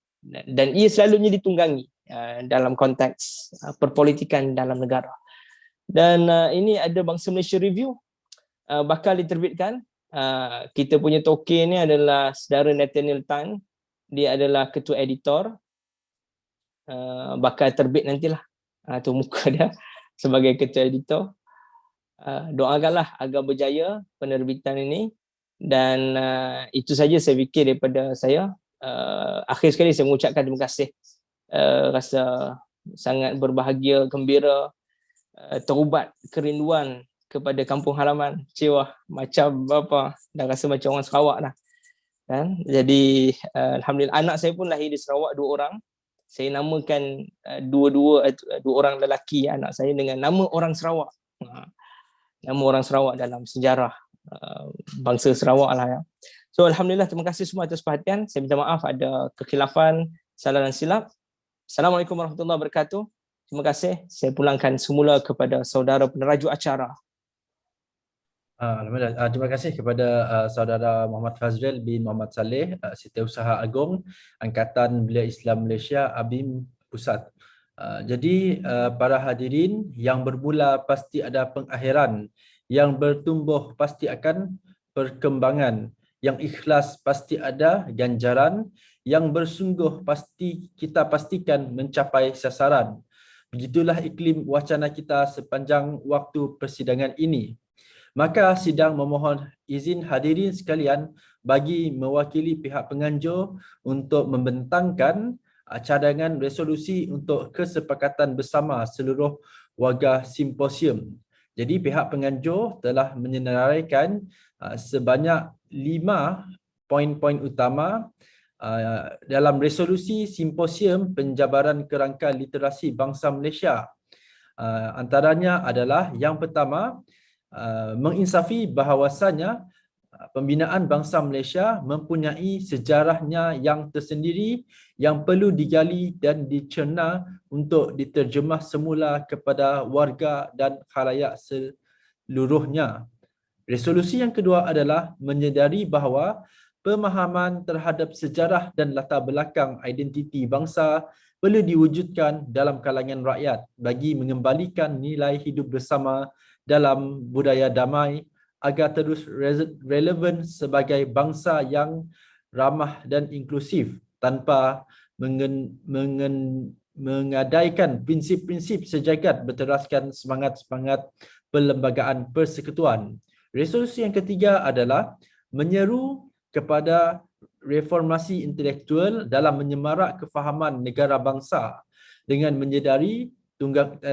dan ia selalunya ditunggangi dalam konteks perpolitikan dalam negara. Dan ini ada Bangsa Malaysia Review bakal diterbitkan. Kita punya token ni adalah saudara Nathaniel Tan, dia adalah ketua editor. Bakal terbit nantilah, tu muka dia sebagai ketua editor. Doakanlah agar berjaya penerbitan ini. Dan itu saja saya fikir daripada saya. Akhir sekali saya mengucapkan terima kasih. Rasa sangat berbahagia, gembira, terubat kerinduan kepada kampung halaman. Ciwah macam apa, dah rasa macam orang Sarawak dah kan. Jadi alhamdulillah, anak saya pun lahir di Sarawak, 2 orang. Saya namakan dua orang lelaki anak saya dengan nama orang Sarawak. Nama orang Sarawak dalam sejarah bangsa Sarawak lah ya. So alhamdulillah, terima kasih semua atas perhatian. Saya minta maaf ada kekhilafan, salah dan silap. Assalamualaikum warahmatullahi wabarakatuh. Terima kasih. Saya pulangkan semula kepada saudara penerajuk acara.
Alhamdulillah. Terima kasih kepada saudara Muhammad Fazril bin Muhammad Saleh, Setiausaha Agong Angkatan Belia Islam Malaysia ABIM Pusat. Jadi para hadirin, yang bermula pasti ada pengakhiran, yang bertumbuh pasti akan perkembangan, yang ikhlas pasti ada ganjaran, yang bersungguh pasti kita pastikan mencapai sasaran. Begitulah iklim wacana kita sepanjang waktu persidangan ini. Maka sidang memohon izin hadirin sekalian bagi mewakili pihak penganjur untuk membentangkan cadangan resolusi untuk kesepakatan bersama seluruh warga simposium. Jadi pihak penganjur telah menyenaraikan sebanyak 5 poin-poin utama dalam resolusi simposium penjabaran kerangka literasi bangsa Malaysia. Antaranya adalah yang pertama, menginsafi bahawasanya pembinaan bangsa Malaysia mempunyai sejarahnya yang tersendiri yang perlu digali dan dicerna untuk diterjemah semula kepada warga dan khalayak seluruhnya. Resolusi yang kedua adalah menyedari bahawa pemahaman terhadap sejarah dan latar belakang identiti bangsa perlu diwujudkan dalam kalangan rakyat bagi mengembalikan nilai hidup bersama dalam budaya damai agar terus relevan sebagai bangsa yang ramah dan inklusif tanpa mengadaikan prinsip-prinsip sejagat berteraskan semangat-semangat perlembagaan persekutuan. Resolusi yang ketiga adalah menyeru kepada reformasi intelektual dalam menyemarak kefahaman negara bangsa dengan menyedari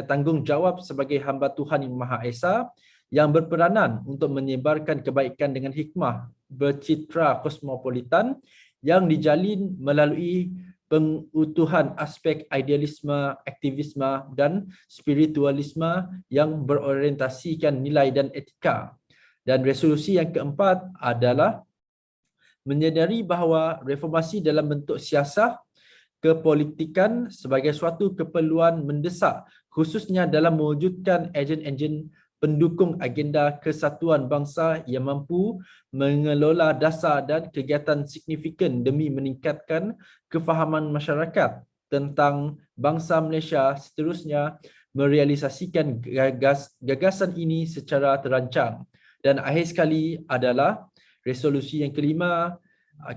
tanggungjawab sebagai hamba Tuhan Yang Maha Esa yang berperanan untuk menyebarkan kebaikan dengan hikmah bercitra kosmopolitan yang dijalin melalui pengutuhan aspek idealisme, aktivisme dan spiritualisme yang berorientasikan nilai dan etika. Dan resolusi yang keempat adalah menyedari bahawa reformasi dalam bentuk siasah kepolitikan sebagai suatu keperluan mendesak, khususnya dalam mewujudkan ejen-ejen pendukung agenda kesatuan bangsa yang mampu mengelola dasar dan kegiatan signifikan demi meningkatkan kefahaman masyarakat tentang bangsa Malaysia, seterusnya merealisasikan gagasan ini secara terancang. Dan akhir sekali adalah resolusi yang kelima,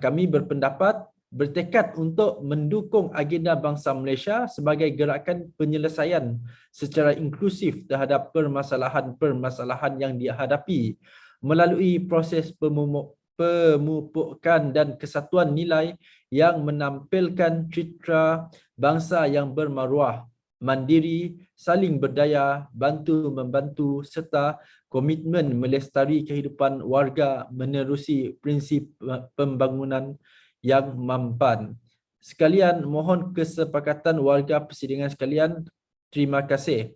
kami berpendapat bertekad untuk mendukung agenda bangsa Malaysia sebagai gerakan penyelesaian secara inklusif terhadap permasalahan-permasalahan yang dihadapi melalui proses pemupukan dan kesatuan nilai yang menampilkan citra bangsa yang bermaruah, mandiri, saling berdaya, bantu-membantu serta komitmen melestari kehidupan warga menerusi prinsip pembangunan yang mampan. Sekalian, mohon kesepakatan warga persidangan sekalian. Terima kasih.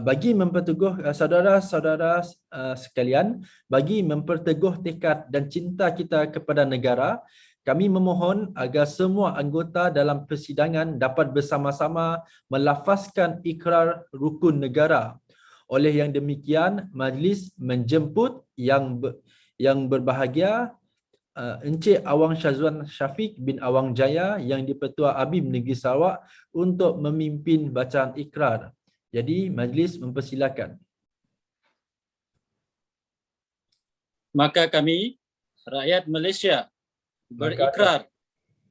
Bagi memperteguh saudara-saudara sekalian, bagi memperteguh tekad dan cinta kita kepada negara, kami memohon agar semua anggota dalam persidangan dapat bersama-sama melafazkan ikrar rukun negara. Oleh yang demikian, majlis menjemput yang berbahagia Encik Awang Syazwan Syafiq bin Awang Jaya yang di-Pertua ABIM Negeri Sarawak untuk memimpin bacaan ikrar. Jadi majlis mempersilakan.
Maka kami, rakyat Malaysia, berikrar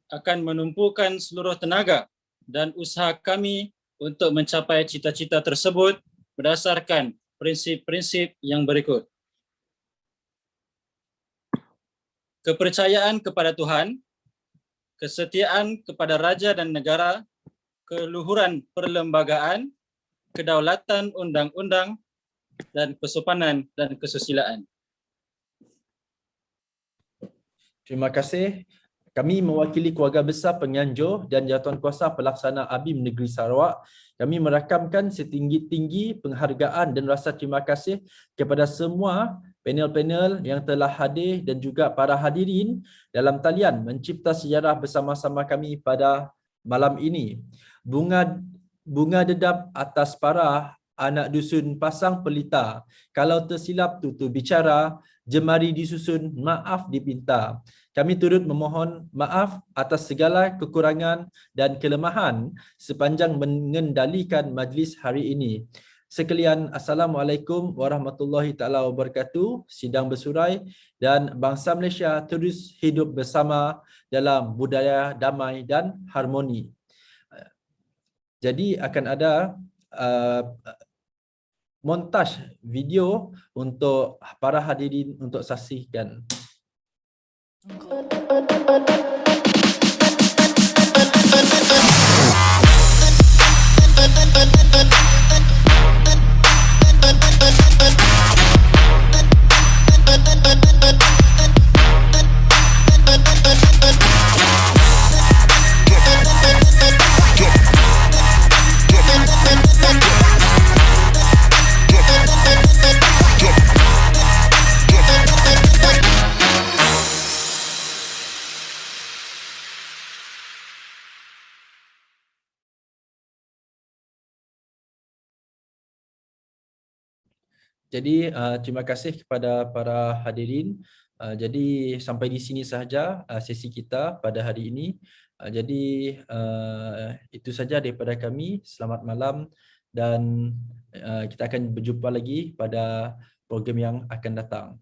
akan menumpukan seluruh tenaga dan usaha kami untuk mencapai cita-cita tersebut berdasarkan prinsip-prinsip yang berikut. Kepercayaan kepada Tuhan, kesetiaan kepada raja dan negara, keluhuran perlembagaan, kedaulatan undang-undang, dan kesopanan dan kesusilaan.
Terima kasih. Kami mewakili keluarga besar penganjur dan jawatankuasa pelaksana ABIM Negeri Sarawak. Kami merakamkan setinggi-tinggi penghargaan dan rasa terima kasih kepada semua panel-panel yang telah hadir dan juga para hadirin dalam talian mencipta sejarah bersama-sama kami pada malam ini. Bunga dedap atas parah anak dusun Pasang Pelita. Kalau tersilap tutur bicara, jemari disusun, maaf dipinta. Kami turut memohon maaf atas segala kekurangan dan kelemahan sepanjang mengendalikan majlis hari ini. Sekalian, Assalamualaikum warahmatullahi taala wabarakatuh. Sidang bersurai dan bangsa Malaysia terus hidup bersama dalam budaya damai dan harmoni. Jadi akan ada montaj video untuk para hadirin untuk saksikan. Jadi terima kasih kepada para hadirin. Jadi sampai di sini sahaja sesi kita pada hari ini. Jadi itu saja daripada kami. Selamat malam dan kita akan berjumpa lagi pada program yang akan datang.